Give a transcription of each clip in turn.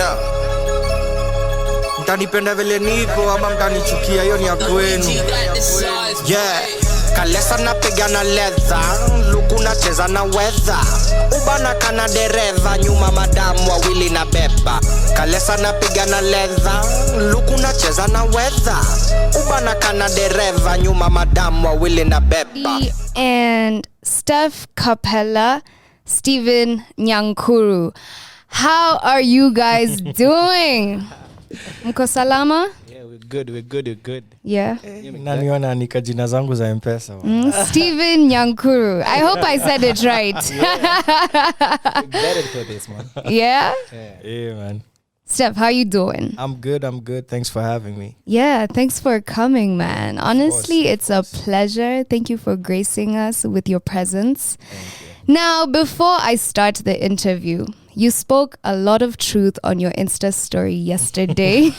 now. Mtanipenda vile niko ama mtanichukia, hiyo ni ya kwenu. Yeah. Kalesa napigana leather, luku nacheza na weather. Ubana kana dereva, nyuma madamu wawili na beba. Kalesa napigana leather, luku nacheza na weather. Ubana kana dereva, nyuma madamu wawili na beba. And STEPH, KAPELA, Steven Nyankuru. How are you guys doing? Mko salama? Yeah, we're good. Yeah. Naniona nika jina zangu za M-Pesa. Steven Nyankuru. I hope I said it right. Excited for this, man. Yeah? Yeah, man. STEPH, how you doing? I'm good. Thanks for having me. Yeah, thanks for coming, man. Honestly, it's a pleasure. Thank you for gracing us with your presence. Thank you. Now, before I start the interview, you spoke a lot of truth on your Insta story yesterday.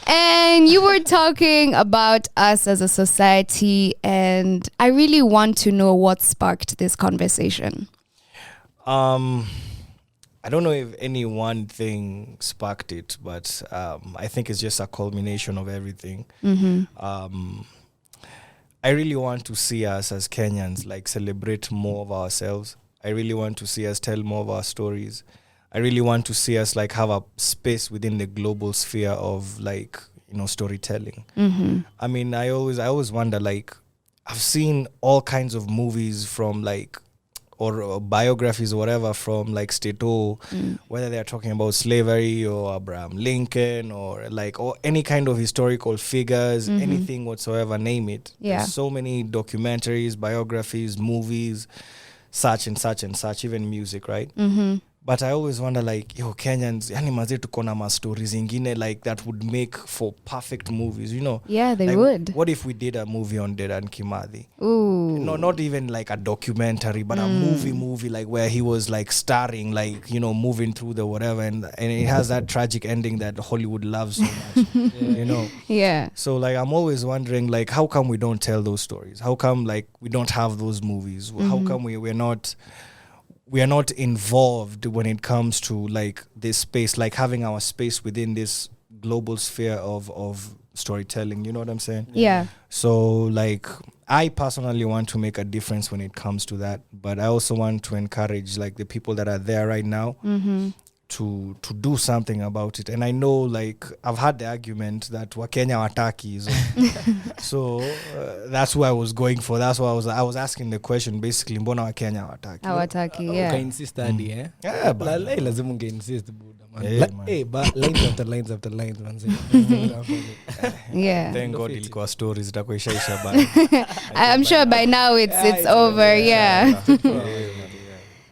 And you were talking about us as a society, and I really want to know what sparked this conversation. I don't know if any one thing sparked it, but I think it's just a culmination of everything. I really want to see us as Kenyans like celebrate more of ourselves. I really want to see us tell more of our stories. I really want to see us like have a space within the global sphere of like, you know, storytelling. I mean, I always wonder, like, I've seen all kinds of movies from like, or biographies or whatever from like State O, whether they're talking about slavery or Abraham Lincoln or like, or any kind of historical figures, anything whatsoever, name it. Yeah. There's so many documentaries, biographies, movies, such and such and such, even music, right? But I always wonder, like, yo, Kenyans, yani maze tuko na ma stories ingine like that would make for perfect movies, you know? Yeah, they like, would. What if we did a movie on Dedan Kimathi? Ooh. No, not even like a documentary, but a movie like where he was like starring, like, you know, moving through the whatever, and it has that tragic ending that Hollywood loves so much, you know? Yeah. So like I'm always wondering, like, how come we don't tell those stories? How come like we don't have those movies? How come we are not involved when it comes to like this space, like having our space within this global sphere of storytelling, you know what I'm saying? Yeah. So like I personally want to make a difference when it comes to that, but I also want to encourage like the people that are there right now to do something about it. And I know, like, I've had the argument that Wakenya wataki, so that's who I was going for. That's why I was asking the question basically, mbona Wakenya wataki? Hawataki, yeah. Okay, insist hadi, eh? Yeah, but lazima unge insist buda man. Yeah, man. Hey, but lines after lines man. Yeah. Thank God ilikuwa stories itakuwa ishaisha bana. I'm sure by now it's over, yeah.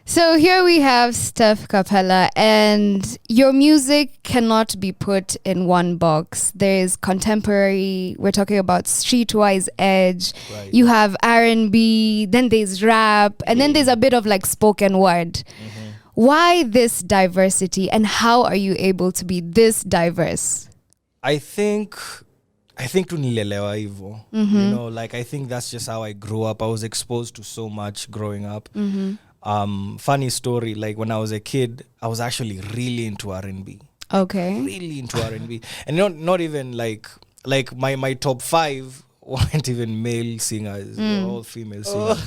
So here we have STEPH, KAPELA, and your music cannot be put in one box. There's contemporary, we're talking about streetwise edge. Right. You have R&B, then there's rap, and then there's a bit of like spoken word. Why this diversity, and how are you able to be this diverse? I think tunilelewa hivyo. You know, like I think that's just how I grew up. I was exposed to so much growing up. Funny story, like when I was a kid, I was actually really into R&B. Okay. Really into R&B. And not even like my top 5 weren't even male singers, they were all female singers.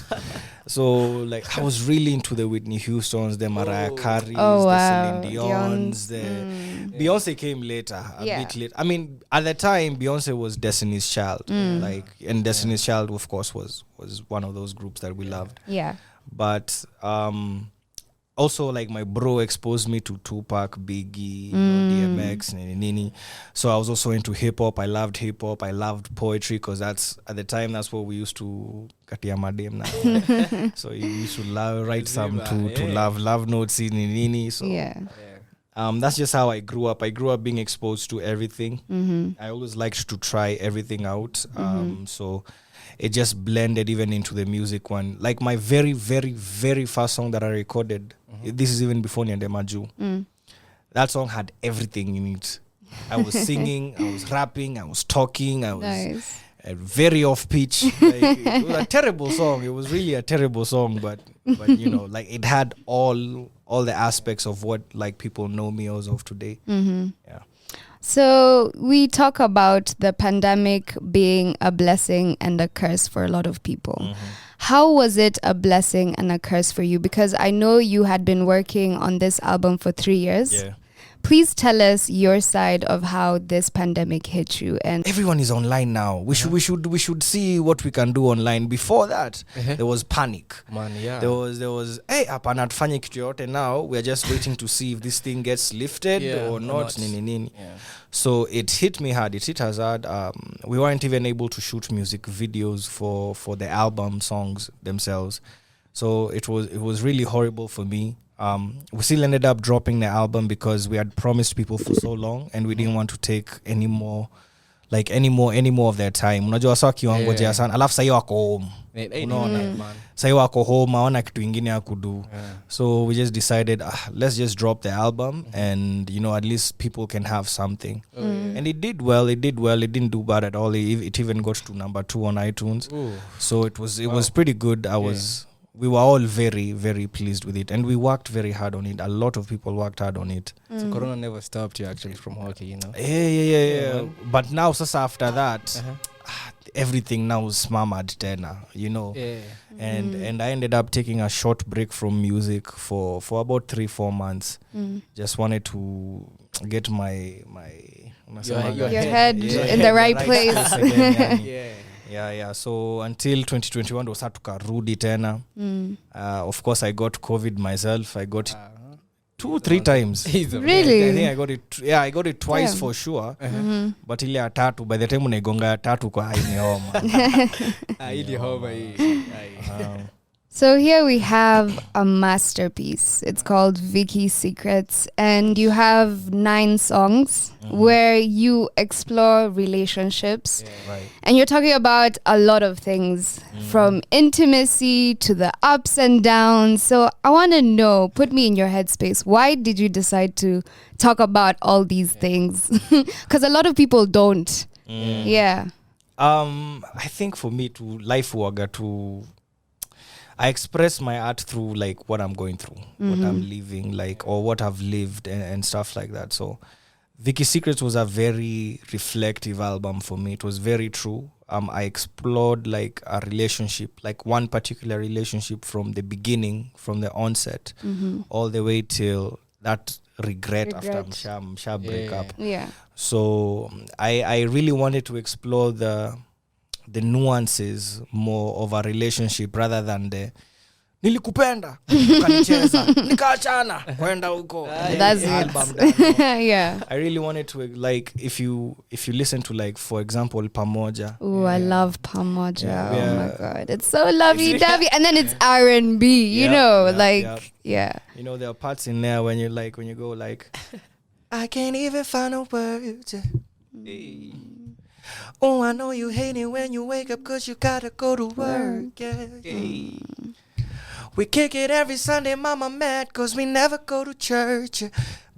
So like I was really into the Whitney Houstons, the Mariah Careys, the Celine Dion's, Beyonce came later, a bit late. I mean, at the time, Beyonce was Destiny's Child, like, and Destiny's Child, of course, was one of those groups that we loved. Yeah. But also, like, my bro exposed me to Tupac, Biggie, you know, DMX, Nini. So I was also into hip-hop. I loved hip-hop. I loved poetry because at the time, that's what we used to katia madem now. So you used to write some to love notes in Nini. So that's just how I grew up. I grew up being exposed to everything. I always liked to try everything out. So it just blended even into the music one. Like my very, very, very first song that I recorded, this is even before Nyande Maju. That song had everything in it. I was singing, I was rapping, I was talking, I was very off pitch. Like, it was a terrible song. It was really a terrible song, but you know, like it had all all the aspects of what like people know me as of today. Yeah. So we talk about the pandemic being a blessing and a curse for a lot of people. How was it a blessing and a curse for you? Because I know you had been working on this album for 3 years. Yeah. Please tell us your side of how this pandemic hit you. And Everyone is online now. We should see what we can do online. Before that, there was panic. Man, yeah. There was hey, hapana tufanye kitu yote. Now we are just waiting to see if this thing gets lifted or not. Nini, nini. Yeah. So it hit me hard. It hit us hard. We weren't even able to shoot music videos for the album songs themselves. So it was really horrible for me. We still ended up dropping the album because we had promised people for so long, and we didn't want to take any more of their time. Unajua sasa kiwangojea sana, alafu sasa wako home. Unaona, sasa wako home, hawana kitu ingine ya kudu. So we just decided, let's just drop the album, and at least people can have something. And it did well. It didn't do bad at all. It even got to number 2 on iTunes. So it was pretty good. We were all very, very pleased with it, and we worked very hard on it. A lot of people worked hard on it. So Corona never stopped you actually from working, Yeah. But now, sasa after that, everything now is smamad tena, Yeah. And I ended up taking a short break from music for about 3-4 months. Just wanted to get your head in the right place. Again, Yeah. Yeah. So until 2021 ndo sasa tukarudi tena. Of course I got COVID myself. I got it 2-3 times. Really? I think I got it twice for sure. But ile ya tatu, by the time unaigonga ya tatu kwa haini homa. Ili homa hii. So here we have a masterpiece. It's called Vicky's Secrets, and you have 9 songs where you explore relationships. Right. And you're talking about a lot of things, from intimacy to the ups and downs. So I want to know, put me in your headspace. Why did you decide to talk about all these things? Because a lot of people don't. Yeah. I think for me life waga I express my art through like what I'm going through, what I'm living, like, or what I've lived and stuff like that. So Vicky's Secrets was a very reflective album for me. It was very true. I explored like a relationship, like one particular relationship from the beginning, from the onset, all the way till that regret. After I'm break up. Yeah. So I really wanted to explore the nuances more of a relationship rather than the nilikupenda ukanicheza nikaachana kwenda huko. That's it. Yeah. I really wanted to, like, if you listen to, like, for example, Pamoja. Ooh, I love Pamoja. Oh my god, it's so lovey-dovey, and then it's R&B. You know. There are parts in there when you go like, I can't even find a word. Oh, I know you hate it when you wake up 'cause you gotta go to work. Yeah. We kick it every Sunday, mama mad 'cause we never go to church.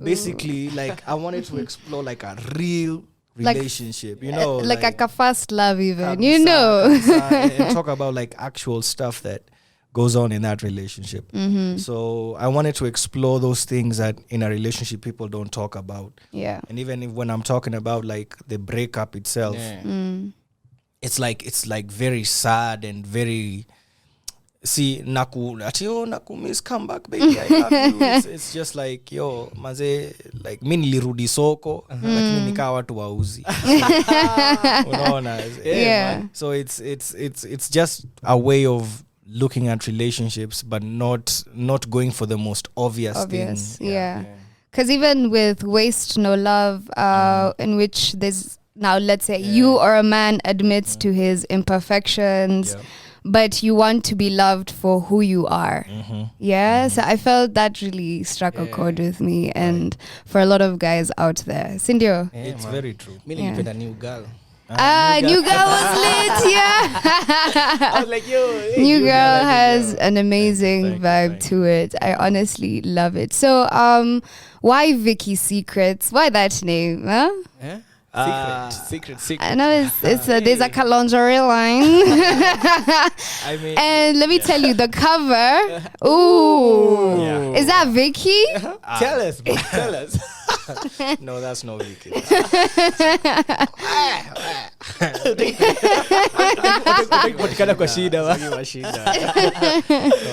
Basically, like, I wanted to explore like a real relationship, like a first love even, and talk about like actual stuff that goes on in that relationship. So I wanted to explore those things that in a relationship people don't talk about. Yeah. And even when I'm talking about like the breakup itself, it's like very sad and very naku miss, come back baby, I love you. It's just like, yo maze, like mimi nilirudi soko lakini nikawa watu wauzi. Unaona? Yeah. So it's just a way of looking at relationships, but not going for the most obvious thing. Yeah. Because even with Waste No Love, in which there's now, let's say you or a man admits to his imperfections, but you want to be loved for who you are. So I felt that really struck a chord with me, and for a lot of guys out there. Sindio? It's very true. Me nilipenda New Girl. New Girl was lit, yeah. I was like, yo, hey, New Girl has an amazing vibe to it. I honestly love it. So, why Vicky's Secrets? Why that name? Huh? Secret. I know it's there's a lingerie line. I mean, And let me tell you, the cover. Ooh, Yeah. is that Vicky? Tell us, bro. Tell us. no, that's no Vicky. Kupatikana kwa shida wa. No,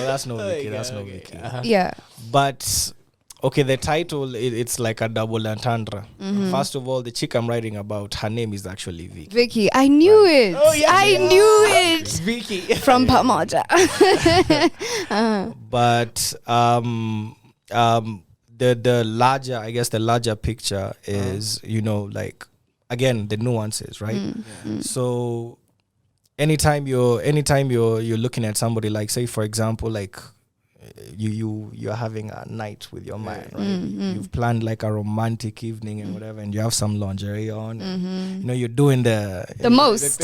that's no Vicky. That's no Vicky. Yeah. But okay, the title it's like a double entendre. First of all, the chick I'm writing about, her name is actually Vicky. Vicky, I knew it. Oh, yes. I knew it. Vicky. From Pamoja. But the larger, I guess the larger picture is, you know, like again the nuances, right? So anytime you're looking at somebody, like say for example, like you're having a night with your man, right? You've planned like a romantic evening and whatever, and you have some lingerie on, and, you know, you're doing the most.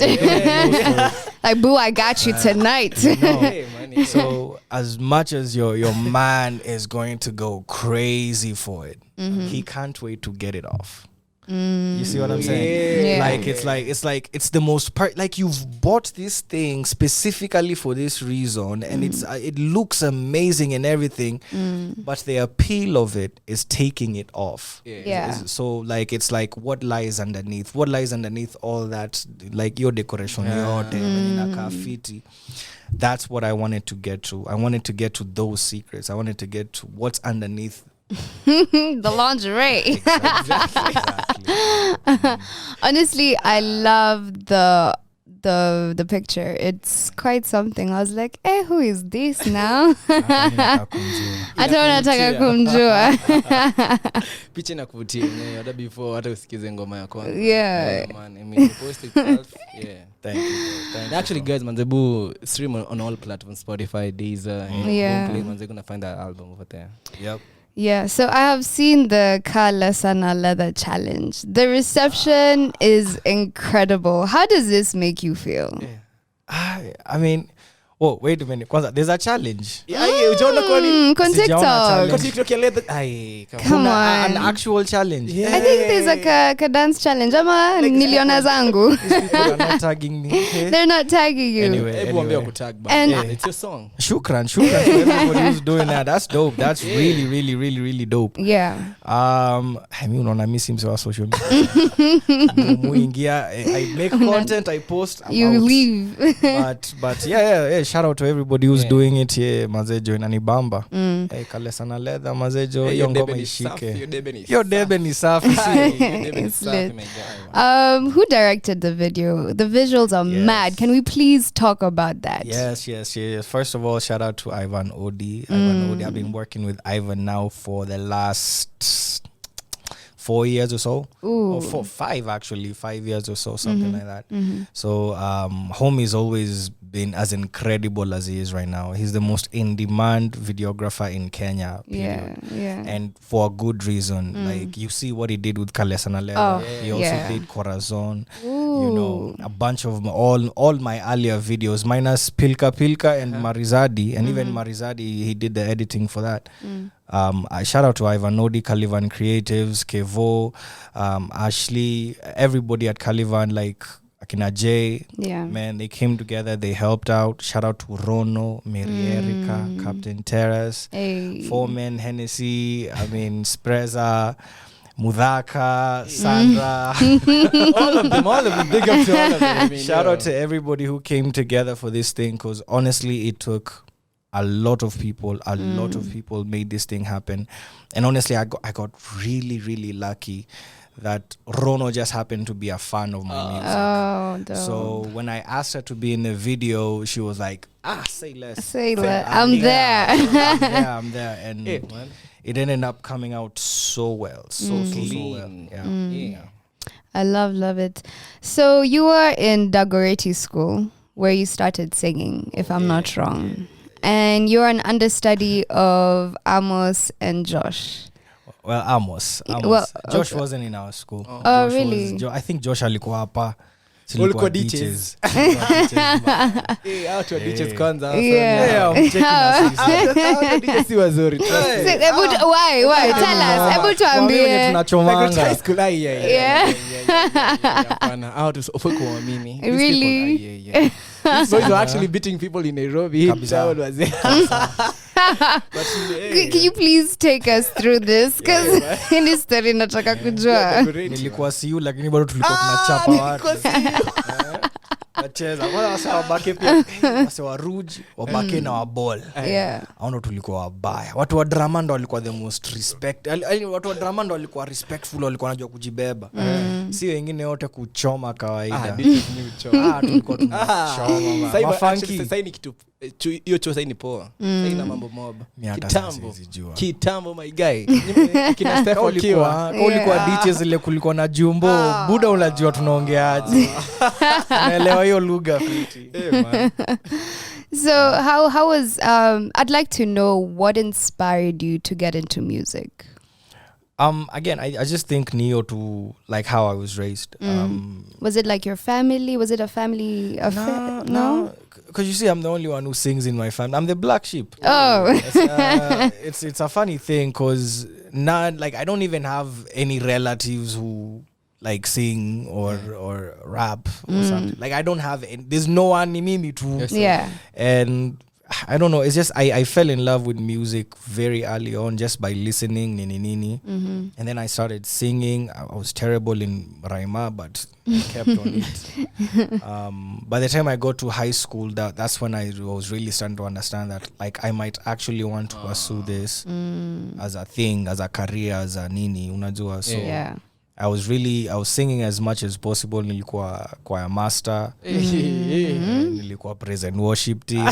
Like, boo, I got you tonight. you know. Hey, man. So as much as your man is going to go crazy for it, he can't wait to get it off. You see what I'm saying? Yeah. Like it's the most part. Like you've bought this thing specifically for this reason, and it looks amazing and everything, but the appeal of it is taking it off. Yeah. So like it's like what lies underneath all that, like your decoration, your fiti. That's what I wanted to get to. I wanted to get to those secrets. I wanted to get to what's underneath The lingerie. exactly. Honestly, I love the picture. It's quite something. I was like, who is this now? Hata unataka kumjua. Picha inakuvutia hata before hata usikize ngoma ya kwanza. Yeah. Man, I mean, the post itself, yeah. Thank you. And actually, guys, manzebu stream on all platforms, Spotify, Deezer, Yeah. Boomplay, manze gonna find that album over there. Yep. Yeah, so I have seen the Kala Sana Leather Challenge. The reception is incredible. How does this make you feel? I mean, oh, wait a minute. Kwanza, there's a challenge. Ujaona kwa nini? On Sijaona TikTok. challenge. Kwa TikTok ya leather. Ay, come Come An on. actual challenge. I think there's like a dance challenge. Ama niliona zangu. People are not tagging me. Okay. They're not tagging you. Anyway. Hebu ambia kutag ba. And- Yeah, it's your song. Shukran to everybody who's doing that. That's dope. That's really, really, really, really dope. Yeah. I mean, unaona mimi si mse wa social media. Muingia, I make content, I post, I'm You out. leave. But yeah, shout out to everybody who's doing it here. Mazejo inanibamba. Hey, Kale Sana Leather, Mazejo, Hey, hiyo your ngoma debe ni safi, ishike. your debe ni Yo safi. debe ni safi. Your debe ni It's safi, lit. my guy. Who directed the video? The visuals are Yes. mad. Can we please talk about that? Yes. First of all, shout out to Ivan Odi. I've been working with Ivan now for the last 4 years or so. Ooh. Or 5 years or so, something like that. So homie's always been as incredible as he is right now. He's the most in-demand videographer in Kenya, period. Yeah. And for a good reason. Like you see what he did with Kale Sana Leather. Oh, He also yeah. did Corazon. Ooh. You know, a bunch of all my earlier videos, minus Pilka and Marizadi, and even Marizadi, he did the editing for that. I shout out to Ivan Nodi, Calivan Creatives, Kevo, Ashley, everybody at Calivan, like Akina J. Yeah. Man, they came together, they helped out. Shout out to Rono, Mary Erica, Captain Terrace, Hey. Foreman, Hennessy, I mean, Spreza, Mudhaka, Sandra. All of them. Big up to all of them. I mean, Shout out to everybody who came together for this thing, because honestly, it took a lot of people. A lot of people made this thing happen. And honestly, I got really, really lucky that Rono just happened to be a fan of my music. Oh, dope. So when I asked her to be in the video, she was like, say less. Say that. I'm there. I'm there. And Yeah, man. it ended up coming out so well. So well. Clean. Yeah. Yeah. I love it. So you were in Dagoretti school where you started singing, if I'm not wrong. And you're an understudy of Amos and Josh. Well, Amos. Well, Josh okay. wasn't in our school. Oh, Josh really? I think Josh alikuwa hapa. Ulikuwa ditches. Out wa ditches kwanza. Yeah. Ditches si wazuri. Why? Tell us. Able to ambie. Tunachomanga. High school. Yeah. Hapana. Out of kuamini. Really? So you're actually beating people in Nairobi. Can you please take us through this? Because in this story nataka kujua. Nilikuwa siu lakini bado tulikuwa tunachapa watu. Wacheza wasa wabake pia wasa waruji wabake na waball. Yeah. Hao tulikuwa wabaya. Watu wa drama ndo walikuwa the most respect. Watu wa drama ndo walikuwa respectful, walikuwa wanajua kujibeba. Si wengine wote kuchoma kawaida. Tulikuwa tunachoma. Mafanki. Sasa ni kitu hiyo cho sasa ni poa. Sasa ina mambo mob. Kitambo my guy. Kina STEPH ulikuwa ditches ile kulikuwa na jumbo. Buda unajua tunaongeaje. Naelewa hiyo lugha fiti. Man. So how was I'd like to know what inspired you to get into music? Again, I just think Neo to like how I was raised. Was it like your family? Was it a family affair? No? Because you see, I'm the only one who sings in my family. I'm the black sheep. Oh. It's a funny thing because I don't even have any relatives who like sing or rap or something. Like I don't have there's no one in me to. Yeah. And I don't know, it's just I fell in love with music very early on just by listening nini. And then I started singing. I was terrible in Raima, but I kept on it. By the time I got to high school, that's when I was really starting to understand that like I might actually want to pursue this as a thing, as a career, as a nini unajua. So yeah. I was singing as much as possible. Nilikuwa choir master, nilikuwa praise and worship team,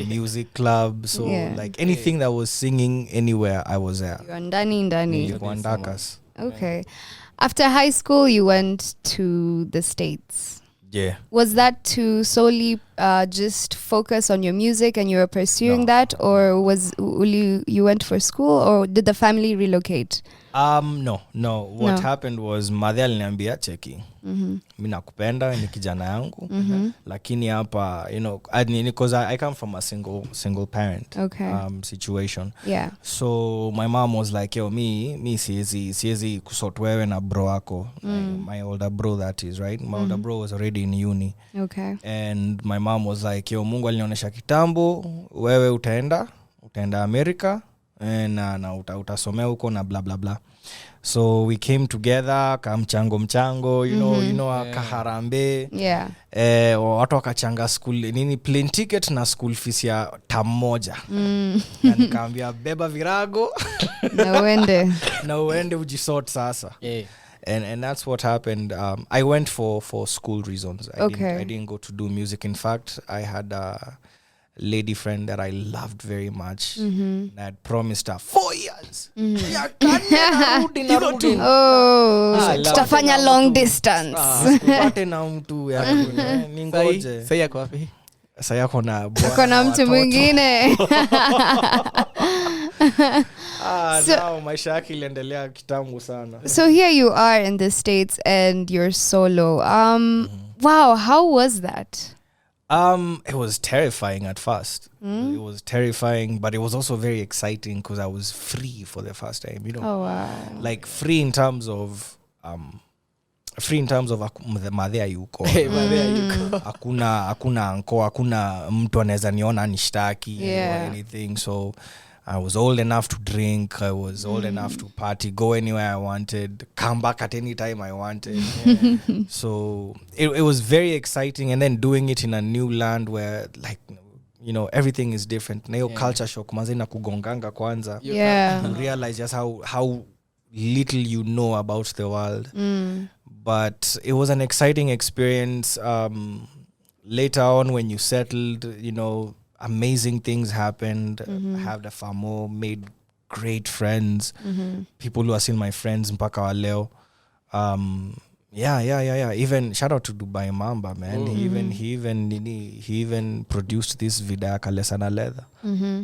music club. So like anything that was singing anywhere, I was there. You're ndani. Nilikuwa ndakas. Okay. After high school, you went to the States. Yeah. Was that to solely just focus on your music and you were pursuing that, or you went for school, or did the family relocate? No. What happened was mother aliniambia cheki. Mimi nakupenda ni kijana yangu. Lakini hapa, you know, because I come from a single parent situation. Yeah. So my mom was like, yo, me siezi kusort wewe na bro wako. My older bro, that is, right? My older bro was already in uni. Okay. And my mom was like, yo, Mungu alinionyesha kitambo, wewe utaenda America. Na utasomea huko na blah blah blah. So we came together mchango you know kaharambe. Yeah. Watu wakachanga school nini plane ticket na school fees ya tamoja. Na nikaambia beba virago na uende ujisort sasa. Yeah. And that's what happened. I went for school reasons. I didn't go to do music. In fact, I had a lady friend that I loved very much. And I had promised her 4 years. Tutafanya long distance. Kupate na mtu ya ningoje. Sasa yako wapi? Sasa yako na kuna mtu mwingine. Now maisha yake iliendelea kitambo sana. So here you are in the States and you're solo. Wow, how was that? It was terrifying at first. It was terrifying, but it was also very exciting because I was free for the first time, you know. Oh wow. Like free in terms of madhea yuko. Hakuna anko, hakuna mtu anaweza niona nishtaki or anything. So I was old enough to drink. I was old enough to party, go anywhere I wanted, come back at any time I wanted. So it was very exciting. And then doing it in a new land where, like, you know, everything is different. Na hiyo culture shock mazina kugonganga kwanza. Yeah. You realize just how little you know about the world. But it was an exciting experience. Later on, when you settled, you know, amazing things happened. I have the famo, made great friends. People who are still my friends mpaka wa leo. Yeah. Even shout out to Dubai Mamba, man. He even produced this video Kalesana Leather.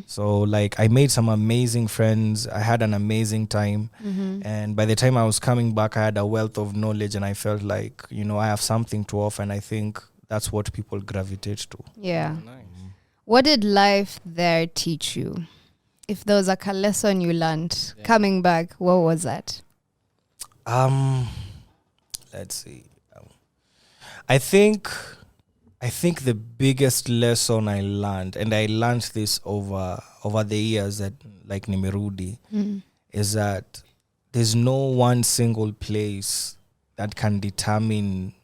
So like I made some amazing friends. I had an amazing time. And by the time I was coming back, I had a wealth of knowledge, and I felt like, I have something to offer, and I think that's what people gravitate to. Yeah. Nice. What did life there teach you? If there was a lesson you learned coming back, what was that? Let's see. I think the biggest lesson I learned, and I learned this over the years that like nimerudi, is that there's no one single place that can determine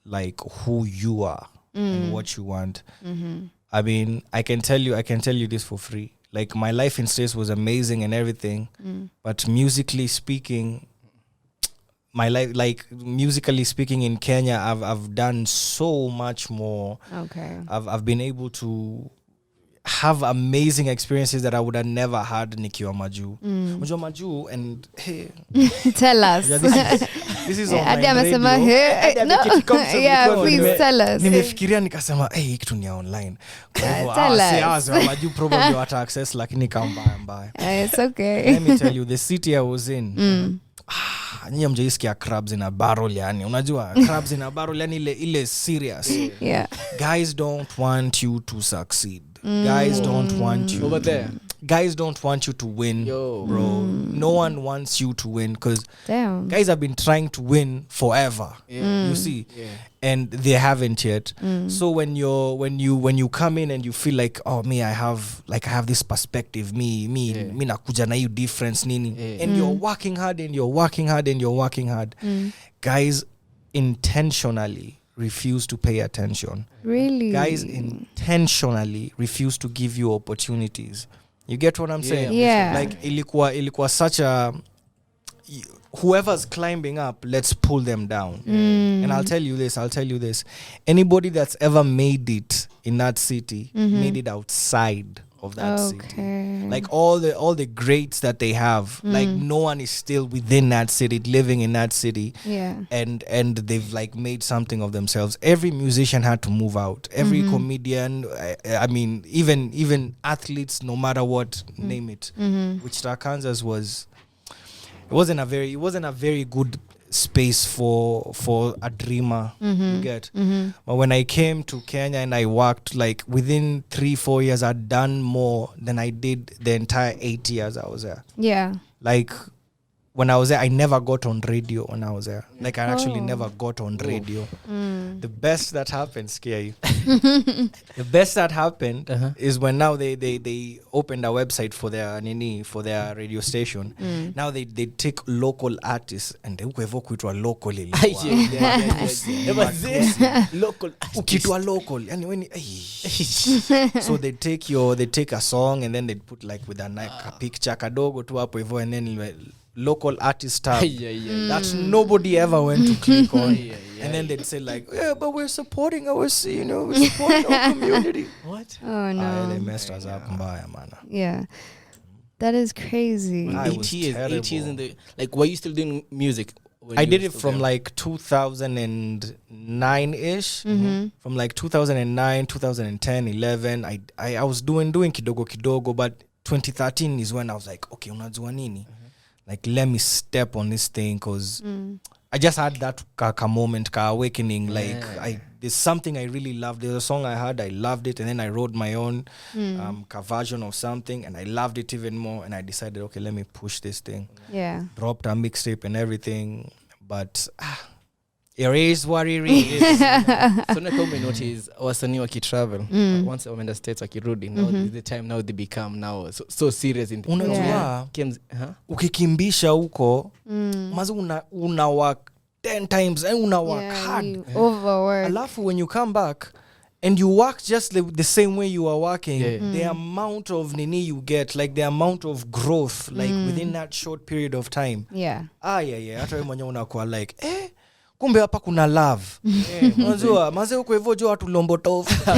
like who you are and what you want. I mean, I can tell you this for free. Like my life in States was amazing and everything, but musically speaking, my life, like musically speaking in Kenya, I've done so much more. Okay. I've been able to have amazing experiences that I would have never had nikiwa Maju. Maju, and hey, tell us. This is on Adi amesema please tell us. Nimefikiria nikasema hii kitu ni online. Kwa hivyo Tell us. Maju probably wata access, lakini mbaya. It's okay. Let me tell you, the city I was in, nyinyi mjaisikia crabs in a barrel, yani unajua crabs in a barrel, yani ile serious. Yeah. Guys don't want you to succeed. Guys don't want you over there. Guys don't want you to win. Bro. No one wants you to win, because guys have been trying to win forever. You see, and they haven't yet. So when you come in and you feel like, oh, me, I have this perspective, me nakuja na you difference nini, and you're working hard and you're working hard and you're working hard. Guys intentionally refuse to pay attention. Really? Guys intentionally refuse to give you opportunities. You get what I'm saying? Yeah. Like ilikuwa such a, whoever's climbing up, let's pull them down. And I'll tell you this. Anybody that's ever made it in that city made it outside of that city. Like all the greats that they have, like no one is still within that city, living in that city. Yeah. And they've like made something of themselves. Every musician had to move out. Every comedian, I mean, even athletes, no matter what, name it. Wichita, Kansas it wasn't a very good space for a dreamer. You get. But when I came to Kenya and I worked, like within 3-4 years, I'd done more than I did the entire 8 years I was there. Yeah. Like when I was there, I never got on radio when I was there. Like I actually never got on radio. The best that happened, scare you. The best that happened is when now they opened a website for their radio station. Now they take local artists and they kuitwa local. Local. Ukitwa local. Yani when so they take a song and then they put like with a picture kadogo tu hapo hivyo, and then local artist tab that nobody ever went to click on. And then they'd say like, yeah, but we're supporting we're supporting our community. What? Oh no. They messed us up mbaya, man. Yeah. That is crazy. 8 years in the, like, were you still doing music? I did it from like 2009-ish. From like 2009, 2010, 11. I was doing kidogo, but 2013 is when I was like, okay, unajua nini? Like, let me step on this thing, because I just had that moment, awakening. Like, there's something I really loved. There's a song I had, I loved it, and then I wrote my own version of something, and I loved it even more, and I decided, okay, let me push this thing. Yeah. Dropped a mixtape and everything, but it is what it is. So now come notice wasanii wakitravel, once wameenda States wakirudi, now is the time now they become now so serious in unajua ukikimbisha huko mazi una work 10 times and una work hard, overwork. Alafu when you come back and you work just the same way you are working, the amount of nini you get, like the amount of growth, like within that short period of time. Yeah. Hata wewe mwenyewe unakuwa like kumbe hapa kuna love. Unajua mazee huko hivyo jo watu lombotofu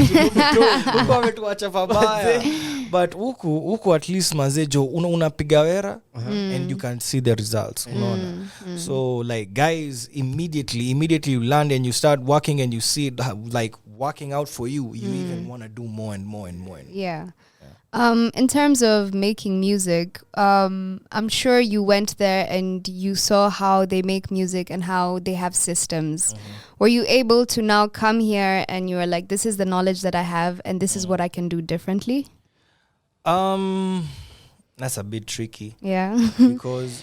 huko wametuacha pabaya, but huko at least mazee jo unapiga wera and you can see the results, unaona. So like guys, immediately you land and you start working and you see it like working out for you, you even want to do more and more and more. Yeah. In terms of making music, I'm sure you went there and you saw how they make music and how they have systems. Were you able to now come here and you were like, this is the knowledge that I have and this is what I can do differently? That's a bit tricky. Yeah. Because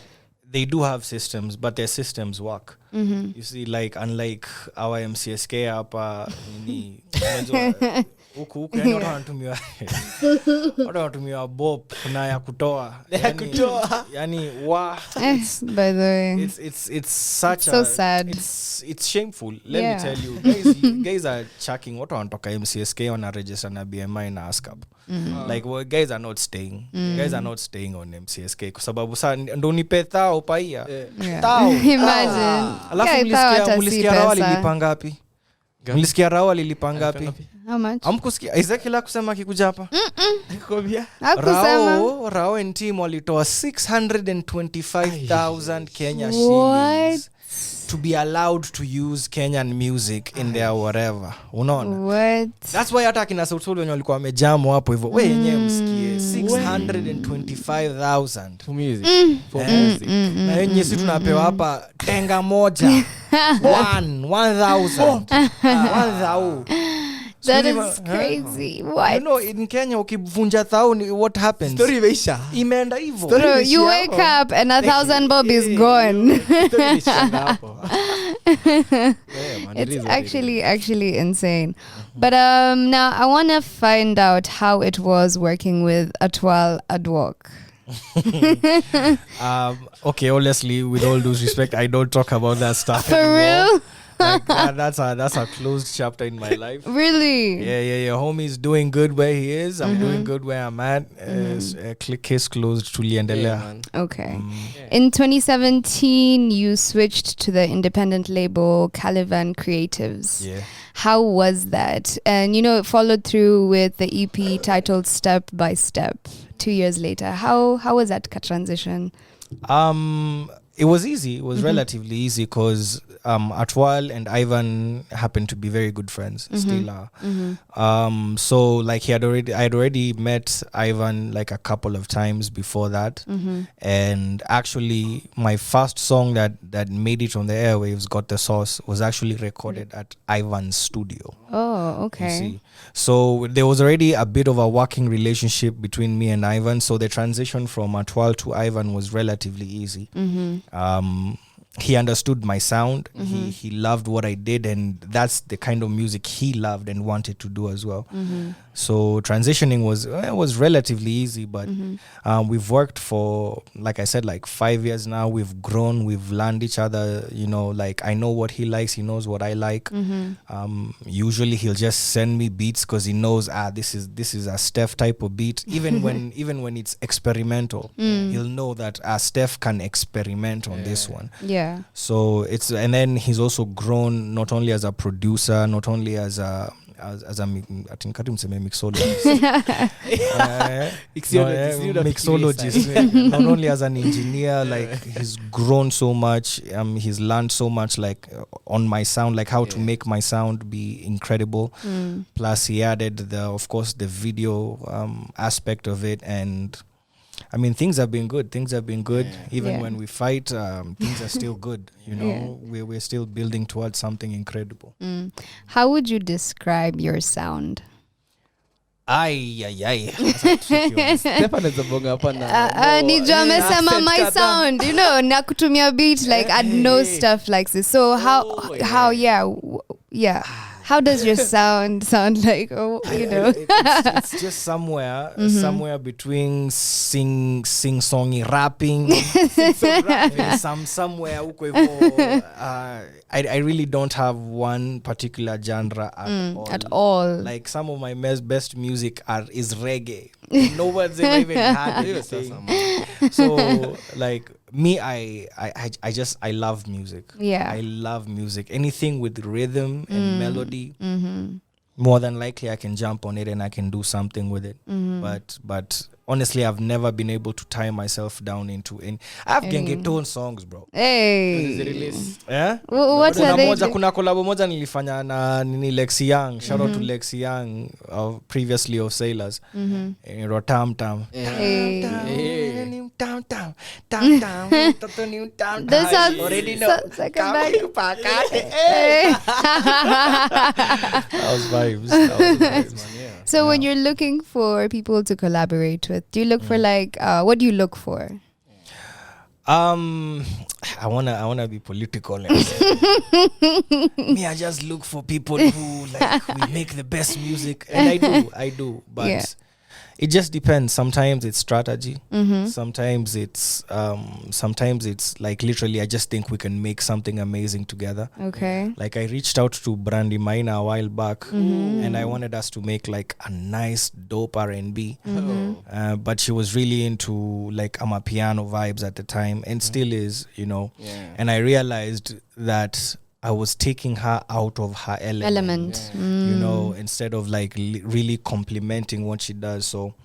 they do have systems, but their systems work. You see, like unlike our MCSK hapa huku yani wanatumia bob na ya kutoa yani By the way, it's such so sad. It's shameful. Let me tell you guys are chucking what wanatoka MCSK wana register na BMI na ASCAP. Like guys are not staying. Guys are not staying on MCSK kwa sababu saa ndo nipe thao paia. Thao. Imagine. Alafu mlisikia Rawa lilipa ngapi? Mlisikia Rawa lilipa ngapi? How much? Amkusikia Ezekiel kusema kikuja hapa? Nikwambia. Rao and team walitoa 625,000 Kenya shillings to be allowed to use Kenyan music in their whatever. Unaona? What? That's why hata kina Sauti wenye walikuwa wamejamu hapo hivyo. Wewe yenyewe msikie 625,000 for music. Na yenyewe sisi tunapewa hapa tenga moja. 1,000. That is crazy. What? You know, in Kenya ukivunja thao what happens? Story imeisha. Imeenda hivyo. Bro, you wake up and 1,000 bob is gone. It's actually insane. But now I want to find out how it was working with Atwal Adwok. Okay, honestly, with all due respect, I don't talk about that stuff For anymore. real? Like, that's a closed chapter in my life. Really? Yeah. Homie's doing good where he is. I'm doing good where I'm at. Case closed. Tuliendelea. Okay. In 2017, you switched to the independent label Calivan Creatives. Yeah. How was that? And it followed through with the EP titled Step by Step 2 years later. How was that transition? It was easy. It was relatively easy because Atwal and Ivan happened to be very good friends. Still are. So like I had already met Ivan like a couple of times before that. And actually my first song that made it on the airwaves, Got the Sauce, was actually recorded at Ivan's studio. Oh, okay. You see. So there was already a bit of a working relationship between me and Ivan. So the transition from Atwal to Ivan was relatively easy. He understood my sound. He loved what I did, and that's the kind of music he loved and wanted to do as well. So transitioning was relatively easy, but we've worked for, like I said, like 5 years now. We've grown, we've learned each other, like I know what he likes, he knows what I like. Usually he'll just send me beats because he knows this is a STEPH type of beat. Even when it's experimental, he'll know that STEPH can experiment on this one. Yeah. So and then he's also grown not only as a producer, not only as a mixologist. Mixologist. Not only as an engineer, like he's grown so much. He's learned so much, like on my sound, like how to make my sound be incredible. Plus, he added of course the video aspect of it, and I mean, things have been good. Even when we fight, things are still good. We're still building towards something incredible. How would you describe your sound? Nijua amesema my sound, nakutumia beat, like I know stuff like this. So how does your sound like? It's just somewhere between sing-songy rapping, somewhere huko hivyo. I really don't have one particular genre at all. Like some of my best music is reggae. No one's ever even had it. So like me, I just I love music. Yeah. I love music. Anything with rhythm and melody. More than likely, I can jump on it and I can do something with it. But honestly, I've never been able to tie myself down into any. I have gengetone songs, bro. Hey. Yeah. What are they? Kuna collab moja nilifanya na nini Lexi Young. Shout out to Lexi Young, previously of Sailors. Rotam Tam. This sounds like a bad. That was vibes. Man, yeah. So when you're looking for people to collaborate with, do you look for like what do you look for? I wanna be political. Me, I just look for people who like we make the best music, and I do. But it just depends. Sometimes it's strategy. Sometimes it's like literally I just think we can make something amazing together. Okay. Like I reached out to Brandy Maina a while back, and I wanted us to make like a nice dope R&B. But she was really into like amapiano vibes at the time, and still is, you know. And I realized that I was taking her out of her element. You know, instead of like really complimenting what she does. So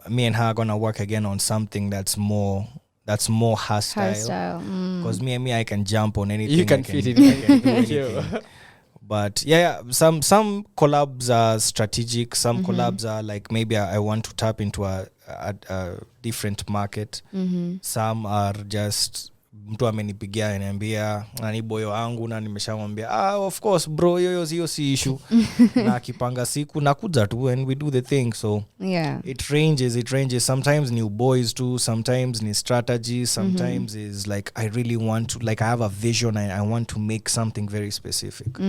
me and her are gonna work again on something that's more her style. Because me I can jump on anything. You can fit it. I can do anything. But some collabs are strategic. Some collabs are like maybe I want to tap into a different market. Some are just mtu amenipigia ananiambia nani boyo wangu na nimeshamwambia of course bro hiyo si issue na akipanga siku nakuja tu and we do the thing. So it ranges. Sometimes new boys too, sometimes new strategy, sometimes is like I really want to, like I have a vision and I want to make something very specific.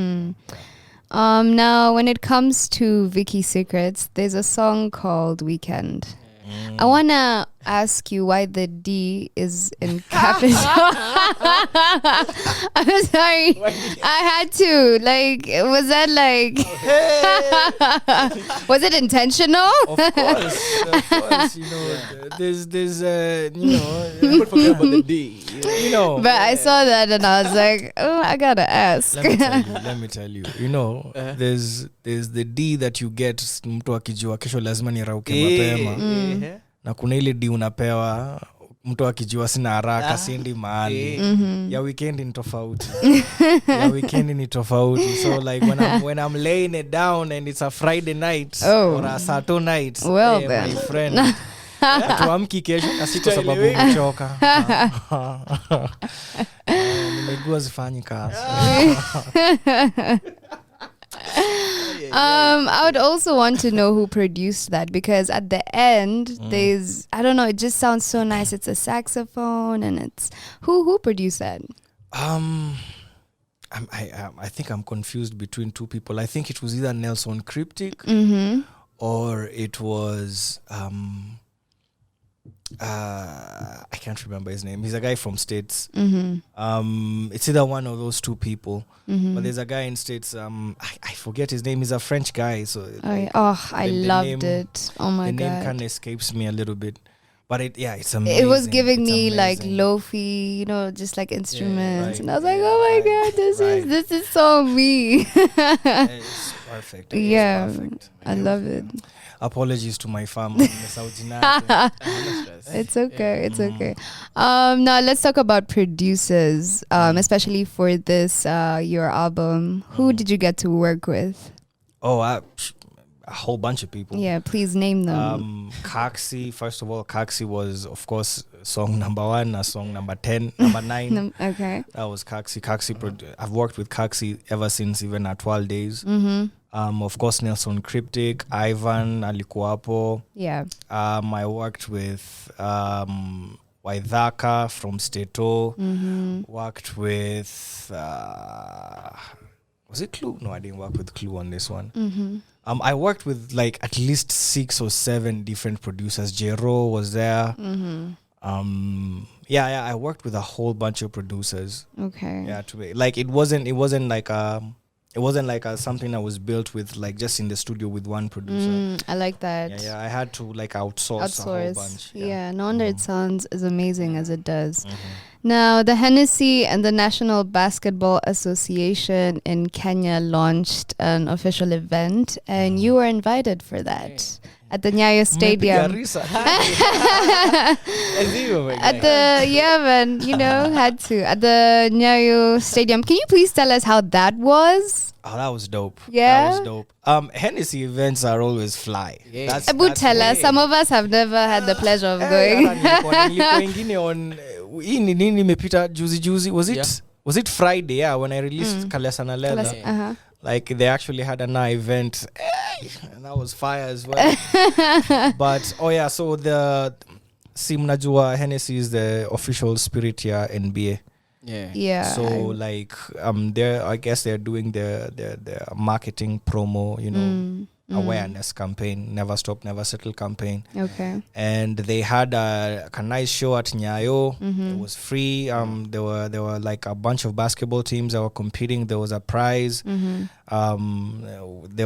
Now when it comes to Vicky Secrets, there's a song called Weekend. I wanna ask you why the D is in capital. I'm sorry. I had to. Like, was that like... was it intentional? Of course. You know, there's you know... People forget about the D. You know. But I saw that and I was like, oh, I gotta ask. Let me tell you. You know, there's the D that you get mtu akijua kesho lazima nirauke mapema. Na kuna ile D unapewa mtu akijua sina haraka siendi mahali. Ya weekend ni tofauti. So like when I'm laying it down and it's a Friday night or a Saturday night, then. my friend, tuamki kesho na si kwa sababu umechoka. Nimegua zifanyi kazi. I would also want to know who produced that, because at the end there's, I don't know, it just sounds so nice. It's a saxophone and it's who produced that? I think I'm confused between two people. I think it was either Nelson Cryptic or it was I can't remember his name. He's a guy from States. It's either one of those two people. But there's a guy in States. I forget his name. He's a French guy. So I loved it. Oh my god, the name kind of escapes me a little bit. But it's amazing. It was giving me like lo-fi, you know, just like instruments, and I was like, oh my god, this is so me. It's perfect. Perfect. I love it. Apologies to my family. It's okay. It's okay. Now let's talk about producers, especially for this your album. Who did you get to work with? A whole bunch of people. Yeah, please name them. Kaxi, first of all, Kaxi was, of course, song number 1, song number 10, number 9. Okay. That was Kaxi. I've worked with Kaxi ever since even at 12 days. Of course, Nelson Cryptic, Ivan, alikuwapo. Yeah. I worked with Waithaka from Steto. Worked with... was it Clue? No, I didn't work with Clue on this one. I worked with like at least 6 or 7 different producers. Jero was there. I worked with a whole bunch of producers. Okay. Yeah, like it wasn't like it wasn't like something that was built with like just in the studio with one producer. I like that. Yeah, I had to like outsource a whole bunch. Yeah, no wonder it sounds as amazing as it does. Now, the Hennessy and the National Basketball Association in Kenya launched an official event, and you were invited for that at the Nyayo Stadium. Had to at the Nyayo Stadium. Can you please tell us how that was? Oh, that was dope. Yeah, that was dope. Hennessy events are always fly. Yeah. Abu, tell us. Some of us have never had the pleasure of going. Was it Friday? Yeah, when I released Kalesana Leather. Like they actually had an event, and that was fire as well. But so the Simnajua Hennessy is the official spirit here in NBA. Yeah. So like I guess they're doing their marketing promo, awareness campaign, Never Stop, Never Settle campaign. Okay. And they had a nice show at Nyayo. It was free. There were like a bunch of basketball teams that were competing. There was a prize. There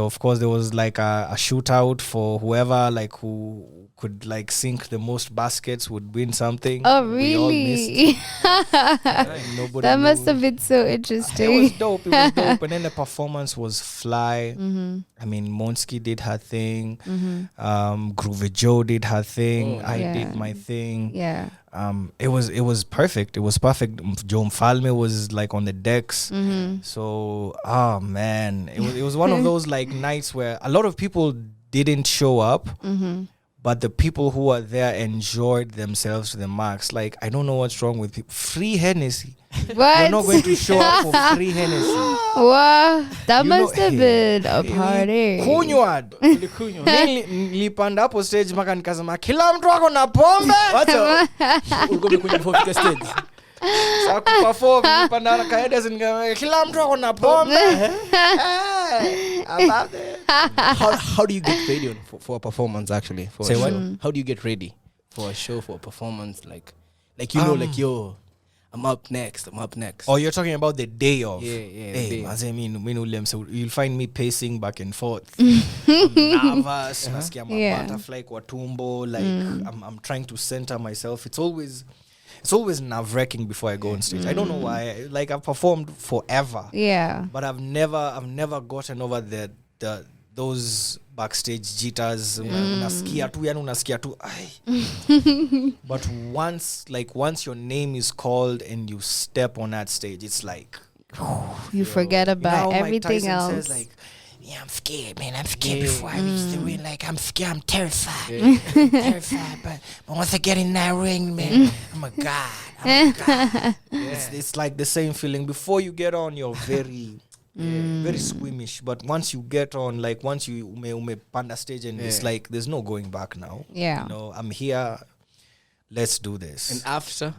was like a shootout for whoever who could like sink the most baskets would win something. Oh, really? That must have been so interesting. It was dope. And then the performance was fly. I mean, Monsky did her thing. Groove Joe did her thing. I did my thing. Yeah. It was perfect. It was perfect. Joe Mfalme was like on the decks. So, man, it was one of those like nights where a lot of people didn't show up. But the people who were there enjoyed themselves to the max. Like, I don't know what's wrong with people. Free Hennessy. What? You're not going to show up for free Hennessy. Wow, that must have been a party. Kunywad. Nilipanda hapo stage mpaka nikasema kila mtu ako na pombe. Ulikuwa kwenye before stage. Sa kuperform nilipanda kaeda zinga kila mtu ako na pombe. I love it. How do you get ready for a performance actually? Say what? How do you get ready for a show, for a performance? Like yo, I'm up next. Oh, you're talking about the day of? Yeah. Hey, you'll find me pacing back and forth. I'm nervous. Nasikia butterfly kwa tumbo. Like I'm trying to center myself. It's always nerve-wracking before I go on stage. I don't know why. Like I've performed forever. Yeah. But I've never gotten over those backstage jitters. Unasikia tu. But once your name is called and you step on that stage, it's like you forget about everything else. Says like, yeah, I'm scared, man. I'm scared before I reach the ring. Like, I'm scared. I'm terrified. Terrified. But once I get in that ring, man, I'm a god. It's like the same feeling. Before you get on, you're very squeamish. But once you get on, like, once you panda stage, and it's like, there's no going back now. Yeah. I'm here. Let's do this. And after?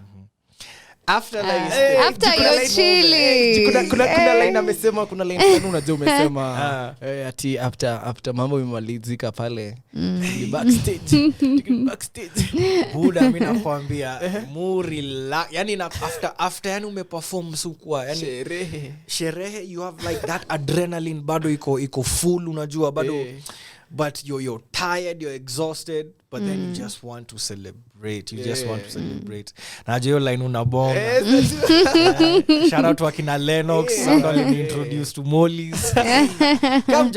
After you're chilling. Kuna line amesema, kuna line fulani unajua umesema ati after mambo imemalizika pale ni backstage. Buda mimi nakwambia yani after yani umeperform sukwa yani sherehe you have like that adrenaline bado iko full unajua bado but you're tired, you're exhausted, but then you just want to celebrate. Na hiyo line unabonga. Shout out to Akina Lennox, somebody introduced to Molly's. Come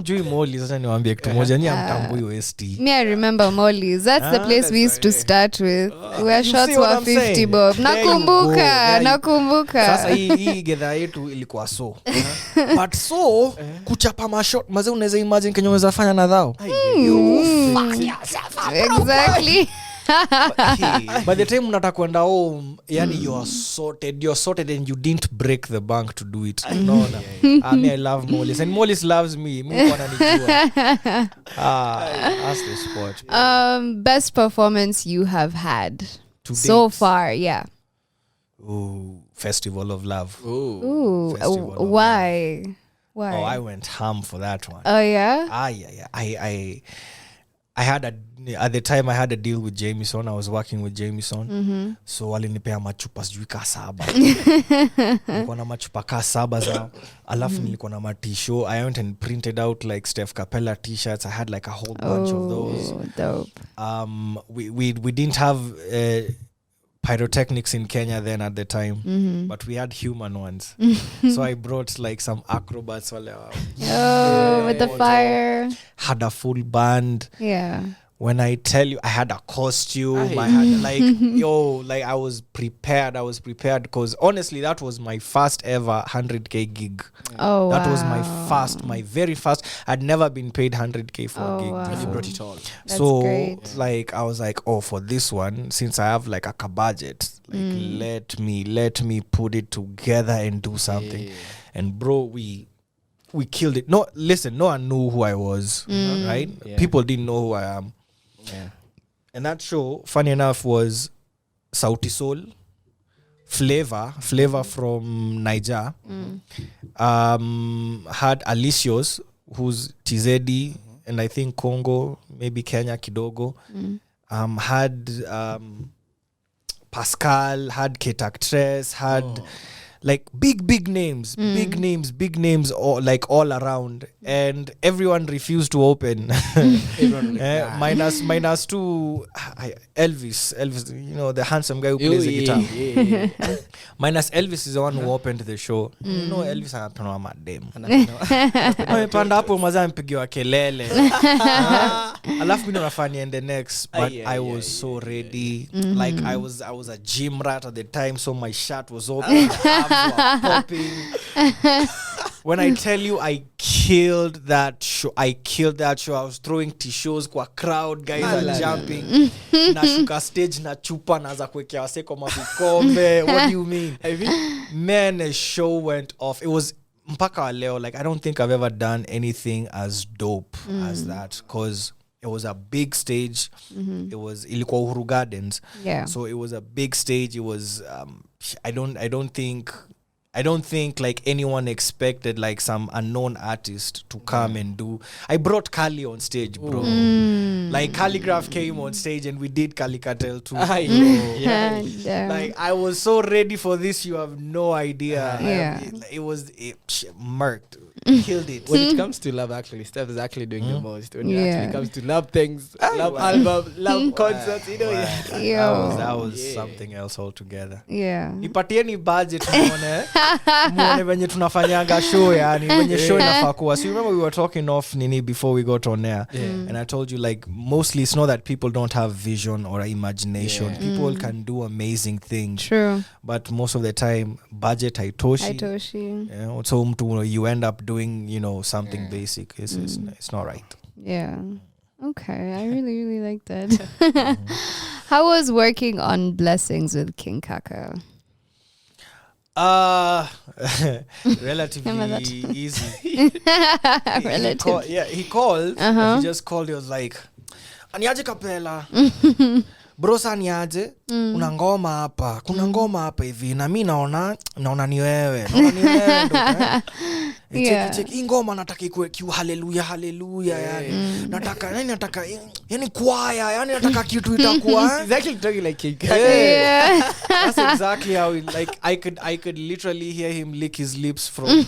join Molly's. Sasa niwaambie kitu moja, ni amtambui OST. Me, I remember Molly's. That's the place we used to start with. Where shots were 50 bob. Nakumbuka. Sasa hii gedha yetu ilikuwa so. But so kuchapa mashot maze unaweza imagine kenye unaweza fanya na dhao. Exactly. By the time unataka kwenda home, yani you're sorted and you didn't break the bank to do it. No. I love Molly's and Molly's loves me. Mungu ananijua. That's the sport. Best performance you have had so far, yeah. Ooh, Festival of Love. Ooh, why? Oh, I went ham for that one. Oh yeah? Yeah. at the time I had a deal with Jameson. I was working with Jameson. So walinipea machupa sijui ka 7. Nilikuwa na machupa ka 7 za alafu nilikuwa na matisho. I went and printed out like STEPH KAPELA t-shirts. I had like a whole bunch of those. Dope. We didn't have pyrotechnics in Kenya then at the time, but we had human ones. So I brought like some acrobats with the fire. Had a full band. Yeah. When I tell you, I had a costume. I had like I was prepared. Because honestly, that was my first ever 100K gig. Oh, that was my very first. I'd never been paid 100K for a gig. Wow. And you brought it all. That's So great. like I was like, oh, for this one, since I have like a budget, like let me put it together and do something. Yeah. And bro, we killed it. No one knew who I was, right? Yeah. People didn't know who I am. Yeah. And that show, funny enough, was Sauti Sol, Flavor from Niger, had Alicios, who's Tizedi, and I think Congo, maybe Kenya kidogo, had Pascal, had Ketactress, had like big names, all around, and everyone refused to open. Minus two, Elvis, you know, the handsome guy who plays the guitar. Yeah. Minus Elvis is the one who opened the show. You know, Elvis anapenda madem. Panda hapo maza mpigiwa kelele. Alafu mimi nafanya in the next, but I was so ready. Like I was a gym rat at the time, so my shirt was open, the abs were popping. When I tell you I killed that show. I was throwing tissues kwa crowd, guys are jumping. Nashuka stage na chupa naanza kuwekea wase kwa mavikombe. What do you mean? Man, the show went off. It was mpaka wa leo, like I don't think I've ever done anything as dope as that, because it was a big stage. It was ilikuwa Uhuru Gardens. Yeah. So it was a big stage. It was I don't think like anyone expected like some unknown artist to come and do. I brought Kali on stage, bro. Like Calligraph came on stage and we did Calicatel too. Like I was so ready for this, you have no idea. It was murked. Killed it. When it comes to love, actually, STEPH is actually doing the most. When it actually comes to love things, love album, love concerts, you know. That was something else altogether. Yeah. Nipatieni budget muone venye tunafanyaga show, yani venye show inafaa kuwa. So you remember we were talking off nini before we got on air, and I told you like mostly it's not that people don't have vision or imagination. People can do amazing things. True. But most of the time budget haitoshi. Yeah, so you end up doing, you know, something basic. It's not right. Yeah. Okay. I really like that. How was working on Blessings with King Kaka? Relatively easy. He called. He just called. He was like, "Aniaje Kapela." Brosa niaje, kuna ngoma hapa hivi na mimi naona ni wewe check hii ngoma nataka ikuwe haleluya yani nataka yani kwaya, yani nataka kitu itakuwa exactly talking like King. That's exactly how I could literally hear him lick his lips from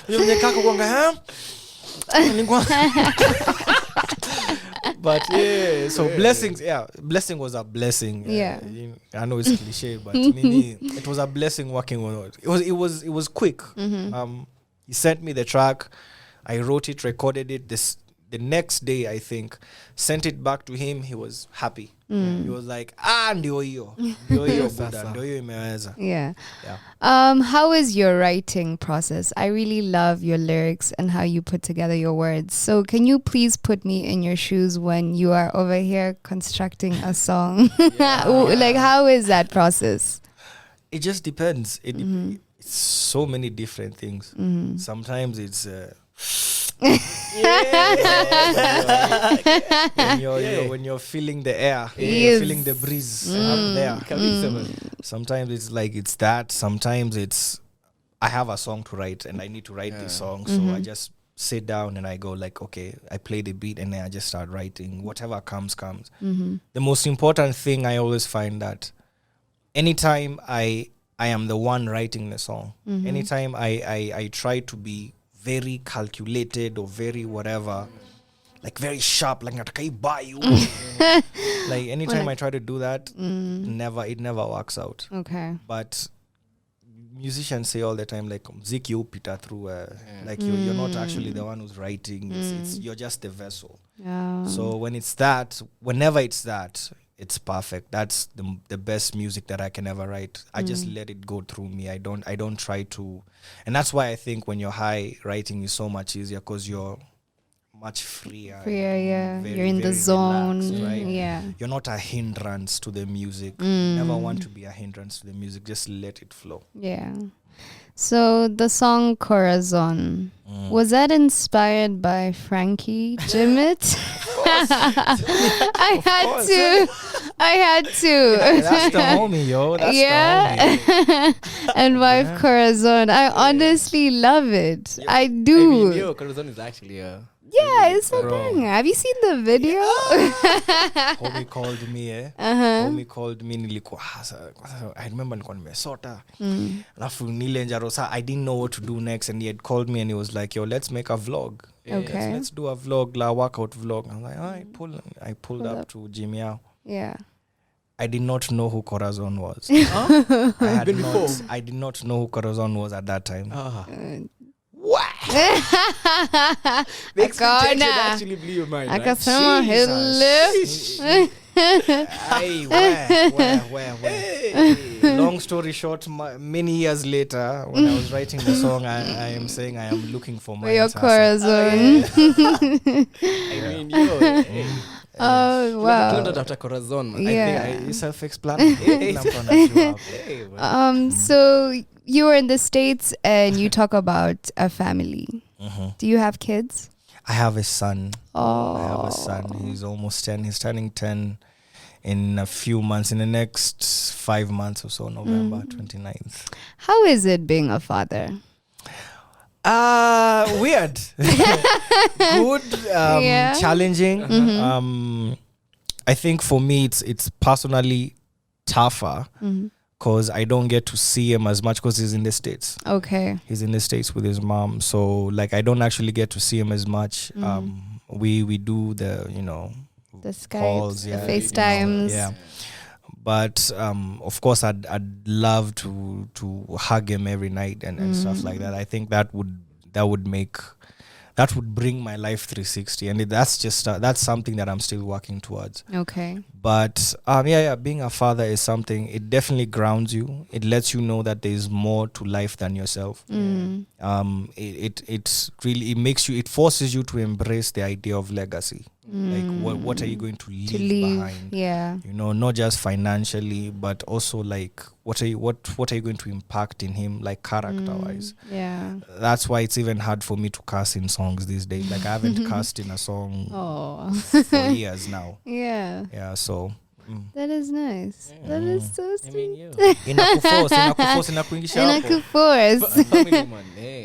the kako kwanga But so blessing was a blessing. I know it's cliche, but it was a blessing working with it. It was quick. He sent me the track, I wrote it, recorded it. The next day, I think, sent it back to him. He was happy. He was like, ndio hiyo buda, ndio hiyo imeweza. Yeah. How is your writing process? I really love your lyrics and how you put together your words. So can you please put me in your shoes when you are over here constructing a song? Like, how is that process? It just depends. It's so many different things. Sometimes it's when you're feeling the air, you're feeling the breeze up there. Sometimes it's like it's that. Sometimes it's I have a song to write and I need to write this song, so I just sit down and I go like, okay, I play the beat and then I just start writing. Whatever comes. The most important thing I always find that anytime I am the one writing the song, anytime I try to be very calculated or very whatever, like very sharp, like like anytime I try to do that, it never works out. Okay. But musicians say all the time, like mziki upita through like you're not actually the one who's writing, it's you're just the vessel. So whenever it's that, it's perfect. That's the best music that I can ever write. I just let it go through me. I don't try to, and that's why I think when you're high, writing is so much easier because you're much freer. Yeah. Very, You're in the very zone. relaxed, right? Yeah. You're not a hindrance to the music. Never want to be a hindrance to the music. Just let it flow. Yeah. So the song Corazon, was that inspired by Frankie Jimmett? I had to. That's the homie, yo. That's the homie. And wife Corazon. I honestly love it. I do. Yo, Corazon is actually Yeah, it's a banger. Have you seen the video? Homie called me, Homie called me, I remember nilikuwa nimesota. Alafu nile njaro sa I didn't know what to do next, and he had called me and he was like, yo, let's make a vlog. Okay. Let's do a vlog, la workout vlog. I'm like, all right, I pulled up to Jimmy Yao. Yeah. I did not know who Corazon was. I did not know who Corazon was at that time. What? The expectation actually blew your mind. Akasema hello. Hey, where? Long story short, many years later, when I was writing the song, I am saying I am looking for my Your Corazon. I mean, yo. Oh wow. After Corazon, man. Yeah. I think it's self-explanatory. So you were in the States and you talk about a family. Do you have kids? I have a son. Oh. I have a son. He's almost 10. He's turning 10 in a few months. In the next 5 months or so, November 29th. How is it being a father? Weird. Good. Challenging. I think for me it's personally tougher because I don't get to see him as much because he's in the States. Okay. He's in the States with his mom, so like I don't actually get to see him as much. We do the the Skypes, calls, the FaceTimes. Yeah. But of course I'd love to hug him every night and stuff like that. I think that would bring my life 360, and that's just that's something that I'm still working towards. Okay. But being a father is something, it definitely grounds you. It lets you know that there's more to life than yourself. It makes you, it forces you to embrace the idea of legacy. Like what are you going to leave behind? Yeah. Not just financially, but also like what are you going to impact in him, like character wise. Yeah. That's why it's even hard for me to cast in songs these days. Like I haven't cast in a song for years now. Yeah. Yeah, so that is nice. That is so sweet. Inakuforce.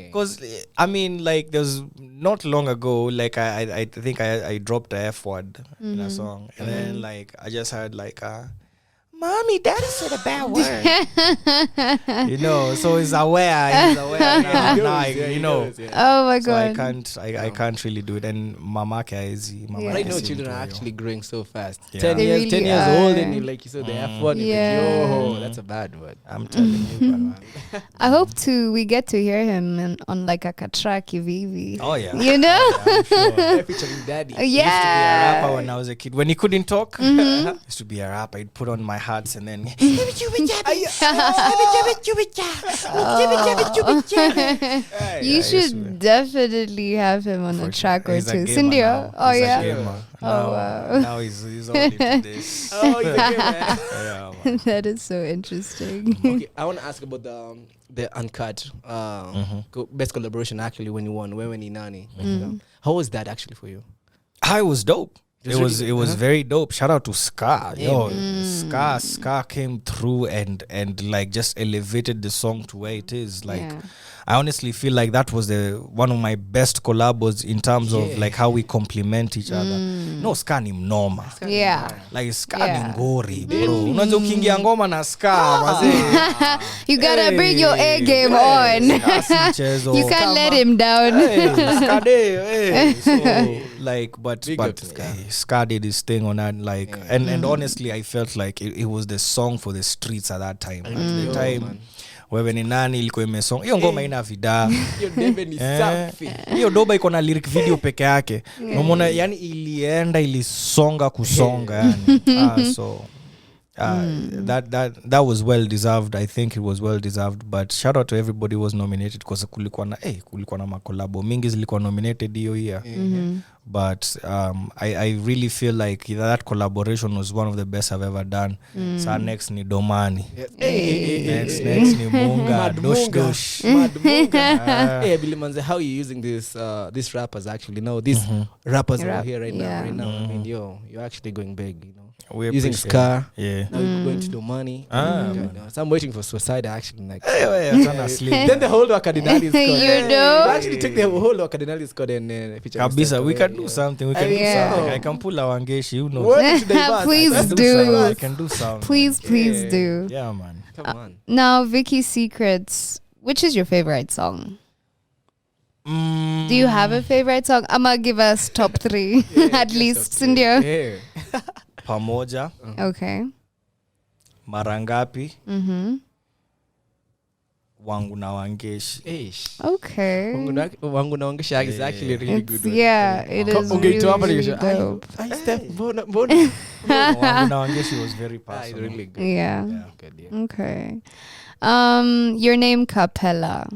Because I mean, like there's not long ago, like I think I dropped the F word in a song, and then like I just heard like Mommy, Daddy said a bad word. So he's aware now. Oh my so god. I can't really do it. And Mamake is I know children are actually growing so fast. Yeah. 10 They years really 10 years are. old, and you like you said the F word. Yo, that's a bad word. I'm telling you. I hope we get to hear him on like a katraki vivi. Oh yeah. I'm sure. Featuring Daddy. Yeah. I used to be a rapper when I was a kid. When he couldn't talk, I used to be a rapper. I'd put on my hats and then you should definitely have him on a track or two. Cindy, Now he's all into this. Oh, he's a gamer. Yeah, that is so interesting. Okay, I want to ask about the Uncut best collaboration actually when you won Wewe Ni Nani. How was that actually for you? I was dope. It was very dope. Shout out to Ska. Yo, Ska came through and like just elevated the song to where it is. Like I honestly feel like that was one of my best collabos in terms of like how we complement each other. No, Ska ni mnoma. Yeah. Like Ska ni ngori, bro. Unaweza ukiingia ngoma na Ska, mazee. You gotta bring your A game on. You can't let him down. Ska day, so like but Ska did his thing on that, like and honestly I felt like it was the song for the streets at that time. At the time wewe ni nani ilikuwa imesong hiyo ngoma ina vida hiyo debe ni safi, hiyo doba iko na lyric video peke yake. Unaona yani ilisonga kusonga yani. So that was well deserved. I think it was well deserved, but shout out to everybody who was nominated because kulikuwa na makolabo mingi zilikuwa nominated hiyo year. But I really feel like that collaboration was one of the best I've ever done. So next ni Domani. Next ni Munga. Dosh. Mad Munga. Hey, Billy Manze, how are you using these rappers actually? No, these rappers over here right now. I mean, you're actually going big, you know. We're using Ska. Yeah. Now you're going to Domani. So I'm waiting for Suicide actually next. Then the whole Cardinali squad. You know? We actually took the whole Cardinali squad and feature. Kabisa, we can do something. We can do something. I can pull our Wangeshi, you know. Please do. I can do something. Please do. Yeah, man. Come on. Now, Vicky's Secrets. Which is your favorite song? Do you have a favorite song? Ama give us top 3 at least, Sindio. Yeah. Pamoja. Okay. Marangapi. Wangu na Wangeshi. Okay. Wangu na Wangeshi is actually really good. Yeah, it is really dope. Wangu na Wangeshi was very personal. Really good. Yeah. Good, yeah. Okay. Your name KAPELA.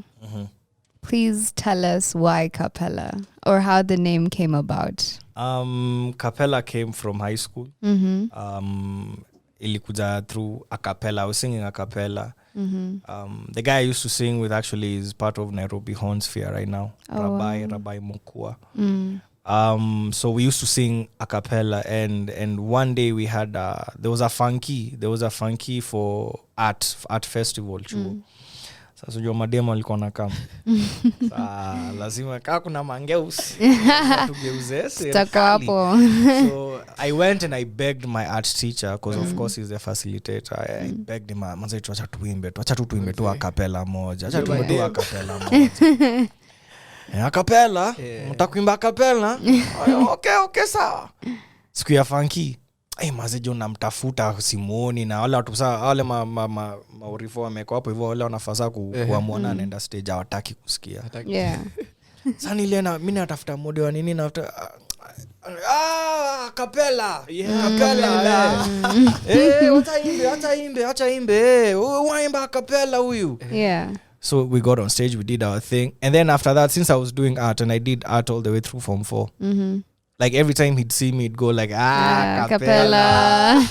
Please tell us why KAPELA or how the name came about. KAPELA came from high school. Ilikuja through a cappella. I was singing a cappella. The guy I used to sing with actually is part of Nairobi Horn Sphere right now. Rabbi Mokua. So we used to sing a cappella, and one day we had there was a funky for art festival chuo. Sasa unajua mademo alikuwa na kama lazima kaa kuna mangeusi tugeuze hapo. So I went and I begged my art teacher because of course he's the facilitator. I begged him, manze acha tuimbe tu a cappella moja. Acha tuimbe tu a cappella moja. A cappella? Mtakuimba a cappella? Okay sawa. Siku ya funky maze jo namtafuta simuoni na wale watu saa wale maurifo wameko hapo hivyo wale wanafasa kuamua anaenda stage hawataki kusikia. Yeah. Sasa nilienda mimi natafuta mode wa nini nafuta cappella. Cappella. Acha imbe. Waimba cappella huyu. Yeah. So we got on stage, we did our thing, and then after that, since I was doing art and I did art all the way through Form 4. Like every time he'd see me, he'd go like, cappella.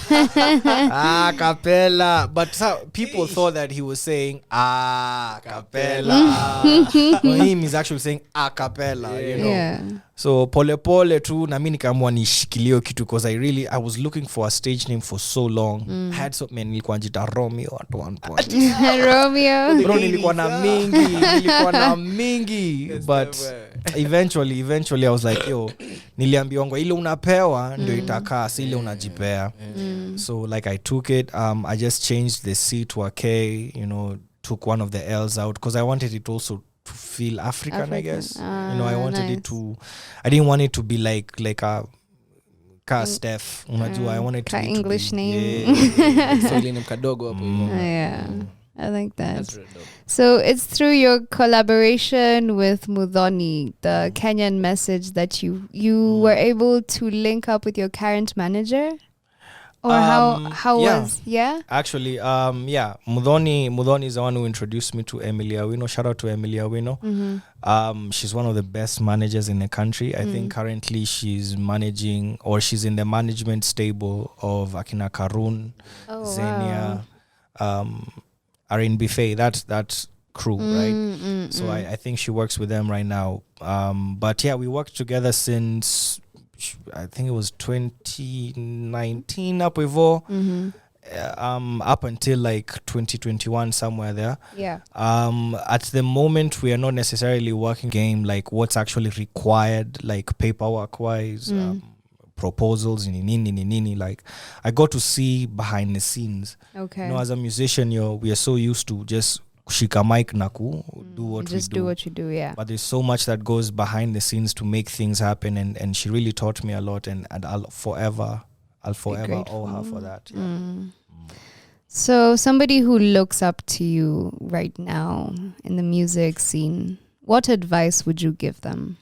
Cappella. But people thought that he was saying, cappella. For him, he's actually saying, cappella, you know. Yeah. So pole tu, na mimi nikaamua nishikilie kitu because I was looking for a stage name for so long. I had so many, nilikuwa njita Romeo at one point. Romeo. Bro, nilikuwa na mingi. But eventually I was like, yo, niliambiwa ile unapewa ndio itakaa, si ile unajipea. So like I took it, I just changed the C to a K, you know, took one of the L's out because I wanted it also to feel African. I guess. You know, I wanted it to, I didn't want it to be like a STEPH. Unajua, I wanted to be English name. Yeah. I like that. That's really dope. So it's through your collaboration with Muthoni, the Kenyan Message, that you were able to link up with your current manager? Or how was Actually, Muthoni is the one who introduced me to Emilia Wino. Shout out to Emilia Wino. She's one of the best managers in the country. I think currently she's managing, or she's in the management stable of Akina Karun, Zenia, Arin Buffet. That crew, right? So I think she works with them right now. But yeah, we worked together since I think it was 2019 up hivyo. Up until like 2021, somewhere there. Yeah. At the moment, we are not necessarily working game like what's actually required, like paperwork wise, proposals, nini. Like I got to see behind the scenes. Okay. You know, as a musician, we are so used to just shika mic naku, do what we do. Just do what you do, yeah. But there's so much that goes behind the scenes to make things happen, and she really taught me a lot, and I'll forever owe her for that. Yeah. So somebody who looks up to you right now in the music scene, what advice would you give them?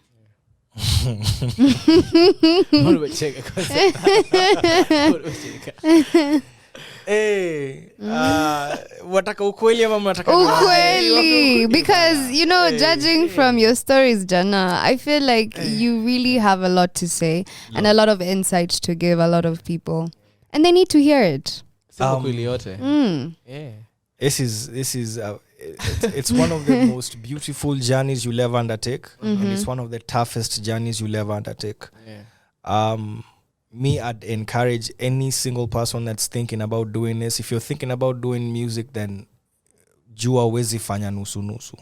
Wataka ukweli ama mnataka ukweli? Because judging from your stories, Jana, I feel like you really have a lot to say and a lot of insight to give a lot of people, and they need to hear it. Yeah. This is it's one of the most beautiful journeys you'll ever undertake, and it's one of the toughest journeys you'll ever undertake. Me, I'd encourage any single person that's thinking about doing this. If you're thinking about doing music, then jua wezi fanya nusu nusu.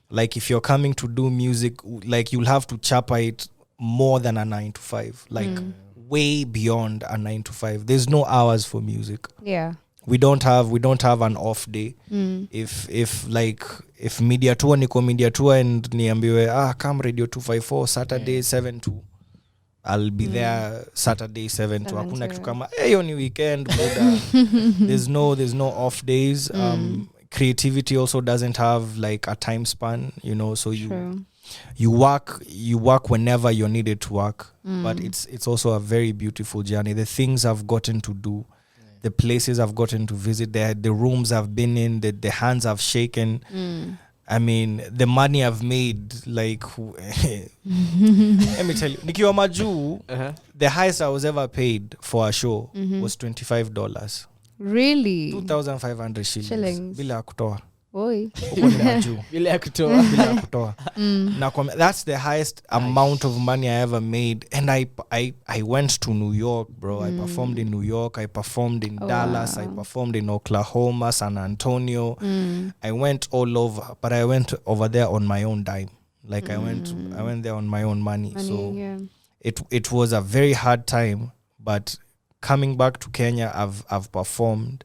Like if you're coming to do music, like you'll have to chapa it more than a 9 to 5, like way beyond a 9 to 5. There's no hours for music. Yeah. We don't have an off day. If media tour niko media tour and niambiwe come radio 254 Saturday 7 to, I'll be there Saturday 7 to. Hakuna kitu kama hiyo ni weekend. There's no off days. Creativity also doesn't have like a time span, so you work whenever you're needed to work. But it's also a very beautiful journey. The things I've gotten to do, the places I've gotten to visit, the rooms I've been in, the hands I've shaken. I mean, the money I've made, like, let me tell you, nikiwa majuu, the highest I was ever paid for a show was $25. Really? 2,500 shillings. Bila kutoa. Oi. Bila kutoa. That's the highest amount of money I ever made. And I went to New York, bro. I performed in New York. I performed in Dallas. Wow. I performed in Oklahoma, San Antonio. I went all over, but I went over there on my own dime. Like I went there on my own money. So it was a very hard time, but coming back to Kenya, I've performed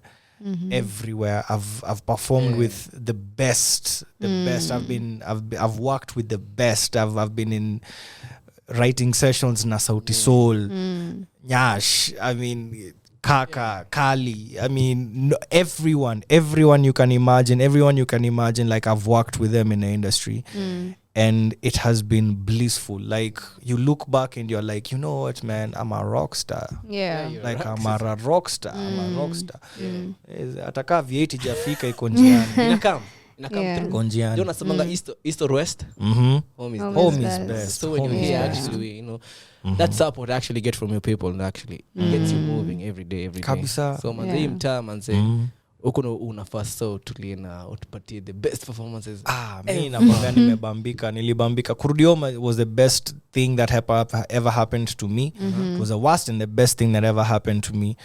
everywhere. I've performed with the best. I've worked with the best. I've been in writing sessions na Sauti Soul, Nyash, I mean Kaka, Kali, I mean everyone you can imagine, like I've worked with them in the industry. And it has been blissful. Like you look back and you're like, you know what, man, I'm a rock star. Yeah. Like I'm a rock star. Ataka V8 jafika iko njiani. Inakam iko njiani. Ndio nasemanga east or west. Home is best. So when you hear actually, that support actually get from your people and actually gets you moving every day. Kabisa. So manze mtaa manze uko unafaa so tulie na utupatie the best performances. Mimi nakwambia nilibambika. Kurudioma was the best thing that ever happened to me. It was the worst and the best thing that ever happened to me.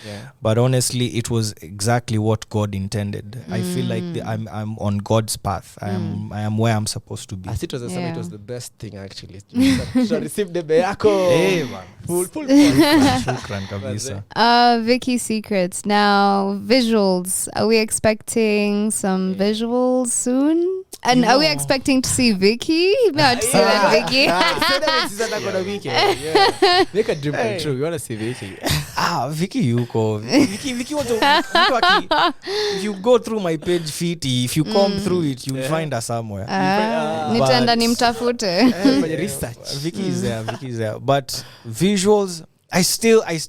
But honestly, it was exactly what God intended. I feel like I'm on God's path. I am where I'm supposed to be. As it was it was the best thing actually. So receive the beyako. Full. Shukran kabisa. Vicky Secrets. Now, visuals. Are we expecting some visuals soon? And are we expecting to see Vicky? Not to see that Vicky. Make a dream come true. We want to see Vicky. Vicky yuko. Vicky want to if you go through my page fiti, if you comb through it, you'll find her somewhere. Nitaenda nimtafute. Vicky is there. But visuals,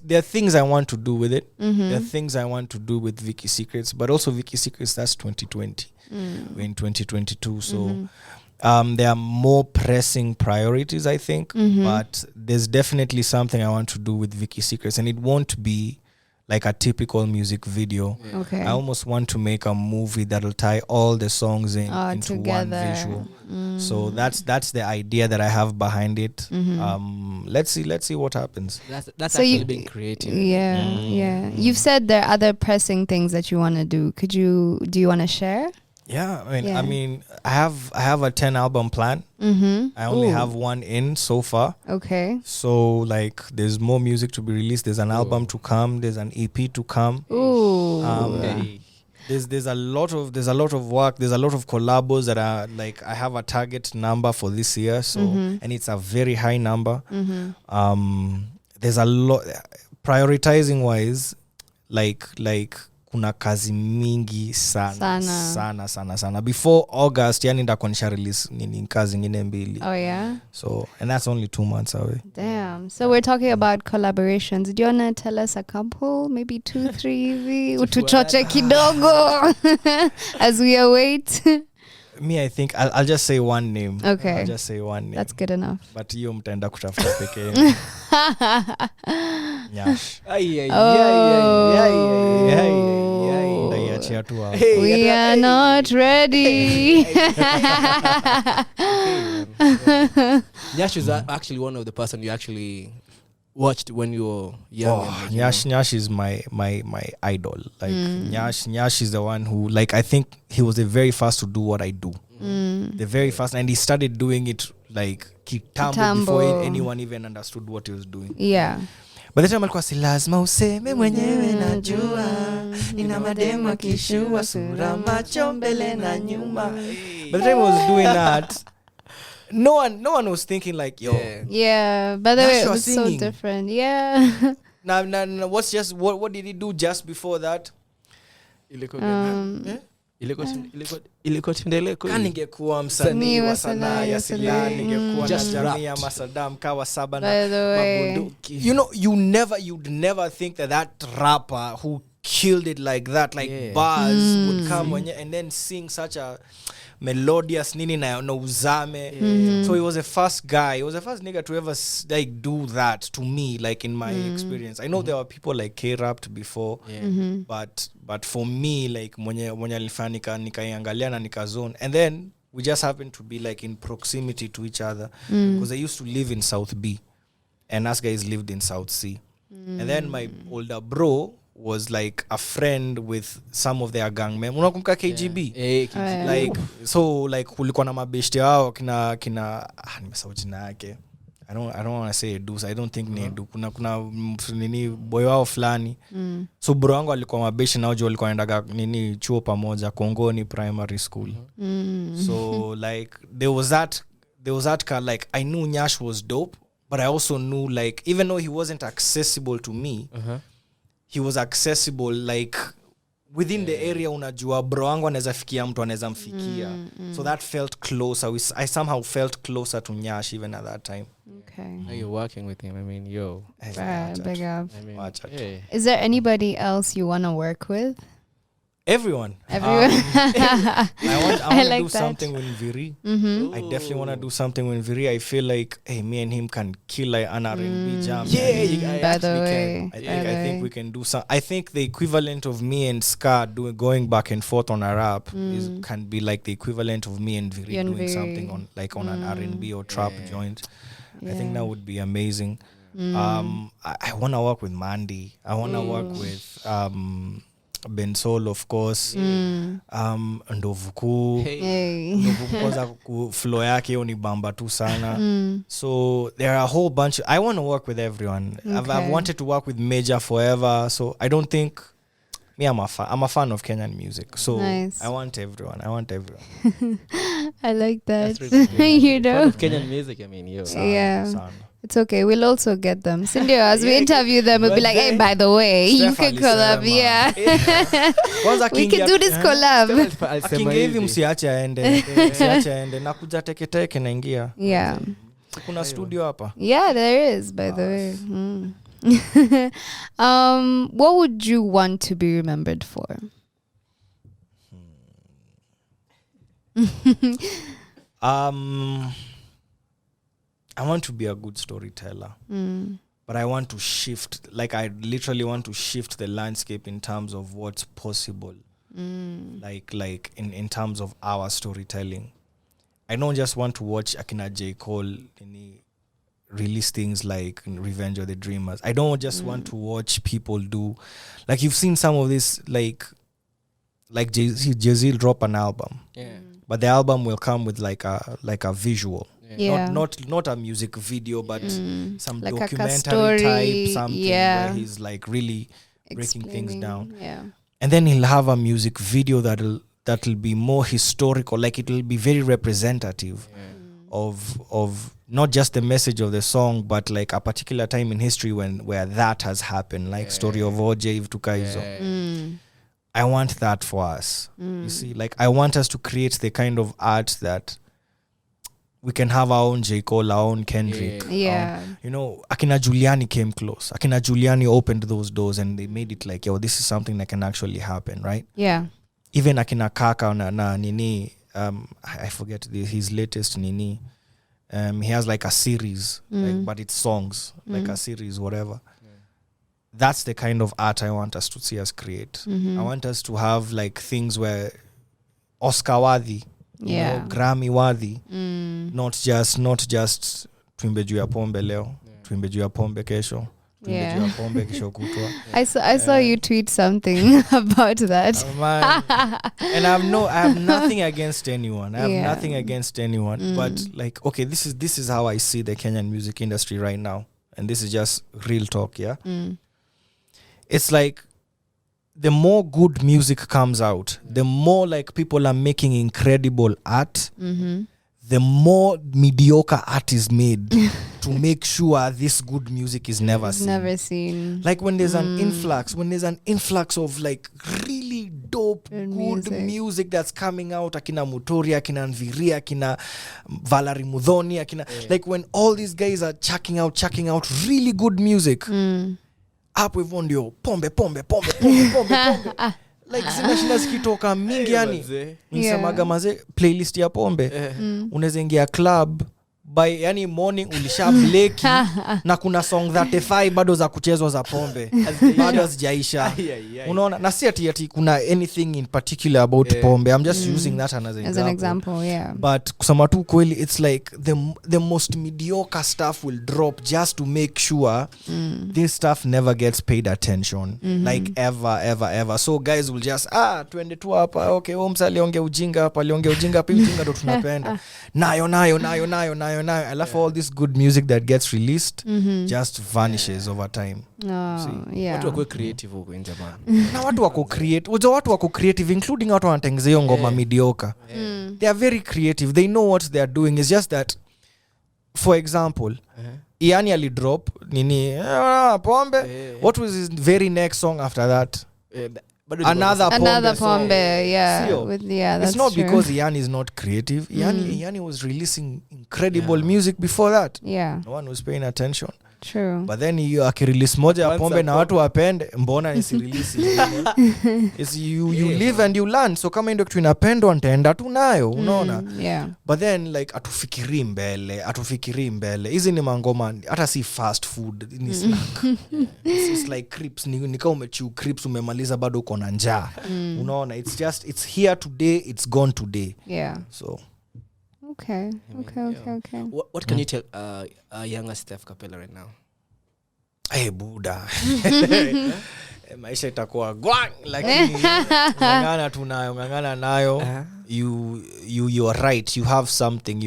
there are things I want to do with it. There are things I want to do with Vicky Secrets, but also Vicky Secrets, that's 2020. We're in 2022, so there are more pressing priorities, I think, but there's definitely something I want to do with Vicky Secrets, and it won't be like a typical music video. Okay. I almost want to make a movie that'll tie all the songs into together. one visual. So that's the idea that I have behind it. Let's see what happens. That's So actually you- being creative. Yeah. You've said there are other pressing things that you want to do. Do you want to share? Yeah, Yeah. I mean, I have a 10 album plan. I only have one in so far. Okay. So like, there's more music to be released. There's an album to come. There's an EP to come. Ooh. Hey. There's a lot of work. There's a lot of collabos that are like, I have a target number for this year. So and it's a very high number. There's a lot prioritizing wise, like kuna kazi mingi sana. Before August, yani ndakuwa nisha release nini kazi ngine mbili. Oh yeah. So, and that's only 2 months away. Damn. So we're talking about collaborations. Do you wanna tell us a couple, maybe 2, 3 hivi? Utuchoche kidogo as we await. Me, I think I'll just say one name. Okay. I'll just say one name. That's good enough. But hiyo mtaenda kutafuta peke yenu. Nyash. Ndaiachia tu hapo. We are not ready. Nyash is actually one of the person you actually watched when you were young. Oh, Nyash is my idol. Like Nyash is the one who, like, I think he was the very first to do what I do. The very first, and he started doing it like kitambo before anyone even understood what he was doing. Yeah. By the time alikuwa si lazima useme mwenyewe najua nina mademu akishua sura macho mbele na nyuma. By the time I was doing that, no one was thinking like, yo. Yeah. By the way, it was so singing. different. Yeah. Now, what did he do just before that? Ningekuwa msanii wa sanaa ya silaha, ningekuwa na jamii ya masadam kawa saba By the way. mabunduki. You'd never think that rapper who killed it like that, like bars would come and then sing such a melodious nini na uzame. So he was the first guy. He was the first nigga to ever like do that to me, like in my experience. I know there were people like K-Rapt before, but for me, like mwenye alifanya nikaiangalia na nikazone, and then we just happened to be like in proximity to each other because I used to live in South B and us guys lived in South C. And then my older bro was like a friend with some of their gang members. Unakumbuka KGB? Like, so like kulikuwa na mabeshte wao kina nimesahau jina yake. I don't want to say Edu. I don't think ni Edu. Kuna nini boy wao fulani. So bro wangu alikuwa mabeshte nao walikuwa wanaenda nini chuo pamoja Kongoni Primary School. So like there was that like I knew Nyash was dope, but I also knew like even though he wasn't accessible to me, he was accessible like within the area. Unajua bro wangu anaweza fikia mtu anaweza mfikia. So that felt closer. I somehow felt closer to Nyash even at that time. Okay. Now you're working with him. I mean, yo. Big up. I mean, Watch out. yeah. Is there anybody else you want to work with? Everyone. I want I to like do that. something with Viri. I definitely want to do something with Viri. I feel like, hey, me and him can kill like an R&B jam. By the way. I think we can do some. I think the equivalent of me and Ska going back and forth on a rap can be like the equivalent of me and Viri doing something on like on an R&B or trap joint. I think that would be amazing. I want to work with Mandy. I want to work with Bensol, of course. Ndovuku. Ndovuku kwanza flow yake hiyo ni bamba tu sana. So there are a whole bunch. I want to work with everyone. I've wanted to work with Major forever. So I don't think I'm a fan of Kenyan music. So nice. I want everyone. I like that. Really You know? Part of Kenyan music, I mean, yo. Yeah. It's okay. We'll also get them. Sindio, as we interview them, we'll be like, hey, by the way, you can collab. Yeah. We can do this collab. Akinge hivi msiache aende. Nakuja teke naingia. Yeah. Kuna studio hapa. Yeah, there is, by the way. What would you want to be remembered for? I want to be a good storyteller. but I want to shift, like I literally want to shift the landscape in terms of what's possible. Like in terms of our storytelling. I don't just want to watch Akina J. Cole release things like Revenge of the Dreamers. I don't just want to watch people do, like you've seen some of this, like Jay-Z drop an album. But the album will come with like a visual. Not a music video, but some like documentary type something where he's like really breaking things down. And then he'll have a music video that'll be more historical, like it'll be very representative of not just the message of the song, but like a particular time in history where that has happened, like story of OJ to Kaizo. I want that for us. You see, like I want us to create the kind of art that we can have our own J. Cole, our own Kendrick. Akina Giuliani came close. Akina Giuliani opened those doors and they made it like, yo, this is something that can actually happen, right? Yeah. Even Akina Kaka na Nini, I forget his latest Nini. He has like a series, like, but it's songs, like a series, whatever. That's the kind of art I want us to see us create. I want us to have like things where Oscar worthy, you know, Grammy worthy, not just tuimbe juu ya pombe leo, tuimbe juu ya pombe kesho, tuimbe juu ya pombe kesho kutwa. I saw you tweet something about that. And I have nothing against anyone. I have nothing against anyone. But like, okay, this is how I see the Kenyan music industry right now, and this is just real talk. Yeah, it's like, the more good music comes out, the more like people are making incredible art, the more mediocre art is made to make sure this good music is never seen. Like when there's an influx of like really dope, good music that's coming out, akina Mutori, akina Nviri, akina Valerie Mudhoni, like when all these guys are chucking out really good music, hapo hivyo ndio pombe like zinashinda zikitoka mingi, yani nisemaga maze playlist ya pombe unaweza ingia club by yani morning ulisha bleki na kuna song 35 bado za kuchezwa za pombe bado hazijaisha. Unaona, na si ati kuna anything in particular about pombe. I'm just using that as an example. But kusema tu kweli, it's like the most mediocre stuff will drop just to make sure this stuff never gets paid attention, like ever. So guys will just twende tu hapa, okay, omsa aliongea ujinga hapa, aliongea ujinga hapa, ujinga ndo tunapenda nayo. I love all this good music that gets released just vanishes over time. Watu wako creative huko nje bana. Na watu wako creative, including watu wanatengezea ngoma mediocre. They are very creative. They know what they are doing. It's just that, for example, Iani ali drop nini pombe. What was his very next song after that? Another pombe, that's it's not true. because Ian is not creative. Ian was releasing incredible music before that. No one was paying attention. True. But then akirelease moja ya pombe na watu wapende, mbona nisirelease? It's you live and you learn. So kama ndio kitu inapendwa nitaenda tu nayo, unaona? But then like atufikiri mbele. Hizi ni mangoma hata si fast food, ni snack. It's like crips, ni kama umechew crips umemaliza bado uko na njaa. Unaona, it's here today, it's gone today. So Okay. What can you tell younger STEPH KAPELA right now? Hey Buddha. Maisha itakuwa gwang, lakini ngangana nayo. You are right. You have something.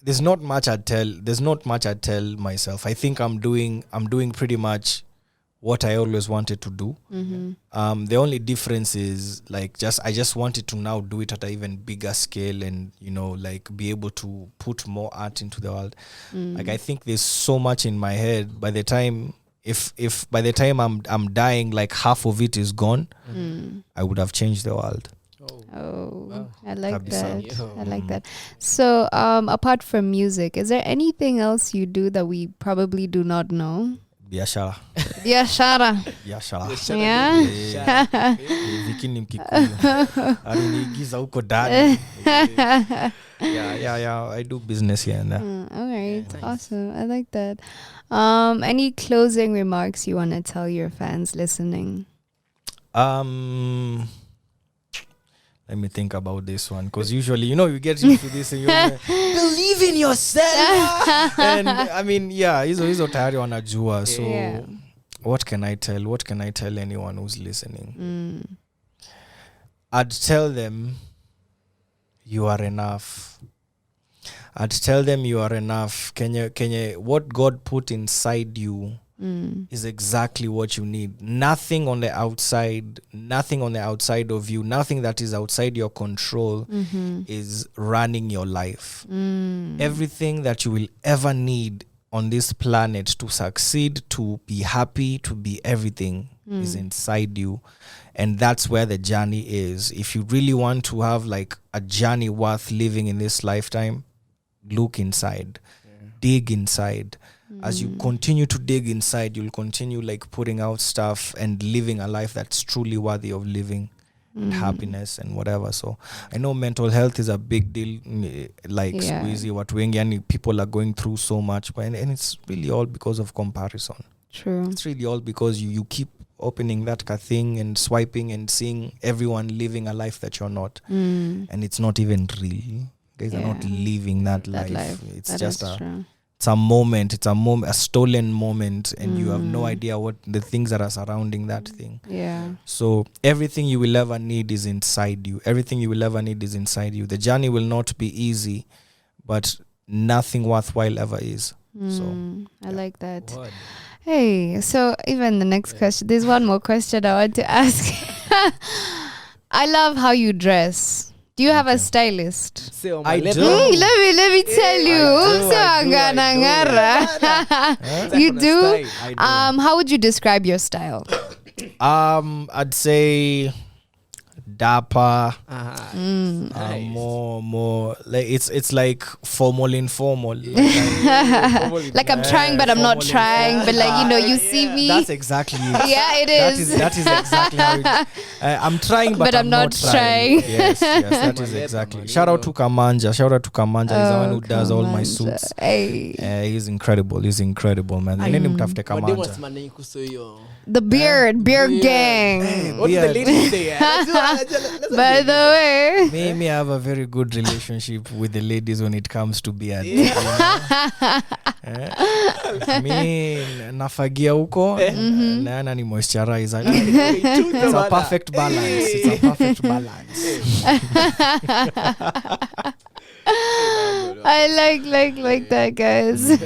There's not much I'd tell myself. I think I'm doing pretty much what I always wanted to do. The only difference is like I just wanted to now do it at an even bigger scale, and like be able to put more art into the world. Like I think there's so much in my head. By the time if by the time I'm dying, like half of it is gone, I would have changed the world. Wow. I like that. So apart from music, is there anything else you do that we probably do not know? Biashara. Yeah. Vikini Mkikuyu. Aliniigiza huko ndani. Yeah. I do business here and there. All right. right. Nice. Awesome. I like that. Any closing remarks you want to tell your fans listening? Let me think about this one, because usually, you get into this and you're believe in yourself. And I mean, yeah, hizo tayari wanajua. So what can I tell? What can I tell anyone who's listening? I'd tell them you are enough. I'd tell them you are enough. Kenya, what God put inside you is exactly what you need. Nothing on the outside of you, nothing that is outside your control is running your life. Everything that you will ever need on this planet to succeed, to be happy, to be everything is inside you. And that's where the journey is. If you really want to have like a journey worth living in this lifetime, look inside, dig inside. As you continue to dig inside, you'll continue like putting out stuff and living a life that's truly worthy of living, and happiness and whatever. So I know mental health is a big deal, like squeezy what wengi, people are going through so much, but and it's really all because of comparison. True. It's really all because you keep opening that thing and swiping and seeing everyone living a life that you're not, and it's not even real. Guys are not living that life. It's that just it's a moment, a stolen moment, and you have no idea what the things that are surrounding that thing. Yeah. So everything you will ever need is inside you. The journey will not be easy, but nothing worthwhile ever is. So I like that. Word. Hey, so even the next question, there's one more question I want to ask. I love how you dress. Do you have a stylist? I do. Let me tell you. You do? How would you describe your style? I'd say dapper, nice. more like it's like formal, informal. Like I'm trying, but I'm not trying. But like you see me. That's exactly it. Yeah, it is. That is exactly how it is. I'm trying, but I'm not trying. Yes, that is exactly. Shout out to Kamanja. He's the one who does all my suits. Hey. He's incredible, man. The beard gang. Hey, what did the ladies say? By the way, me have a very good relationship with the ladies when it comes to beard. Me nafagia huko na ni moisturizer. It's a perfect balance. I like that, guys.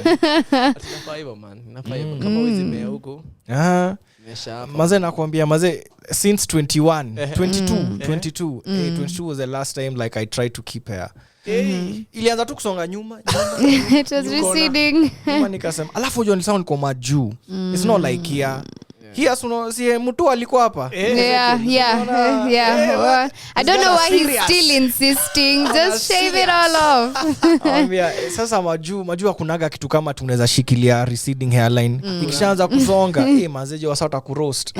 Maze nakwambia since 22 was the last time like I tried to keep hair. Ilianza tu kusonga nyuma. It was receding. Nikasema alafu unajua nisawa niko majuu. It's not like here. Here si mtu alikuwa hapa. Yeah. I don't know why he's still insisting. Just shave it all off. Sasa majuu kunaga kitu kama tunaweza shikilia receding hairline. Ikishaanza kusonga, mazeje wasata ku roast.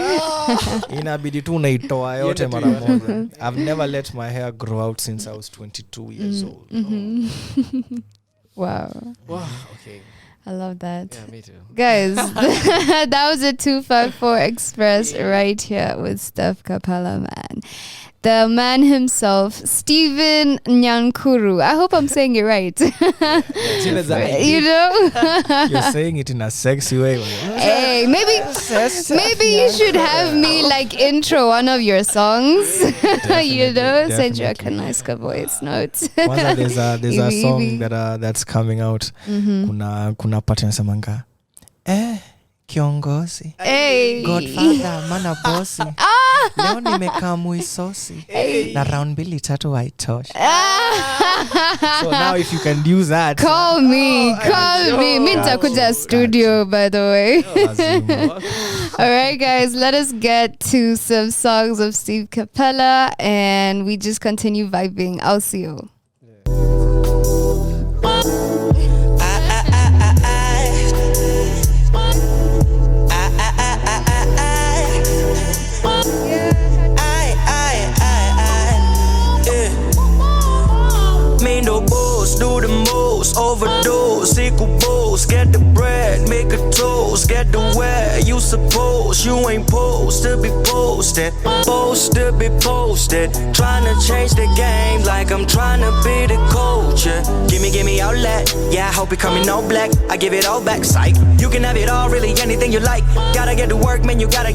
Inabidi tu unaitoa yote mara moja. I've never let my hair grow out since I was 22 years old. Wow, okay. I love that. Yeah, me too. Guys, that was a 254 Express right here with STEPH KAPELA, man. The man himself, Stephen Nyankuru. I hope I'm saying it right. You know? You're saying it in a sexy way. Hey, maybe you should have me like intro one of your songs. You know, send you a Kanaiska voice notes. There's a song that's coming out. Kuna part inasemanga kiongozi, Godfather, mana bossy. Leo nimekaa muisosi na round 2-3 haitoshi. So now if you can do that, call me. Mimi nitakuja studio, by the way. All right, guys, let us get to some songs of STEPH KAPELA and we just continue vibing. I'll see you. overdose, equal boost. Get the bread, make a toast. Get the where you suppose. You ain't supposed to be posted. Supposed to be posted. Trying to change the game like I'm trying to be the coach. Yeah. Give me outlet. Yeah, I hope it coming all black. I give it all back, psych. You can have it all, really anything you like. Gotta get to work, man, you gotta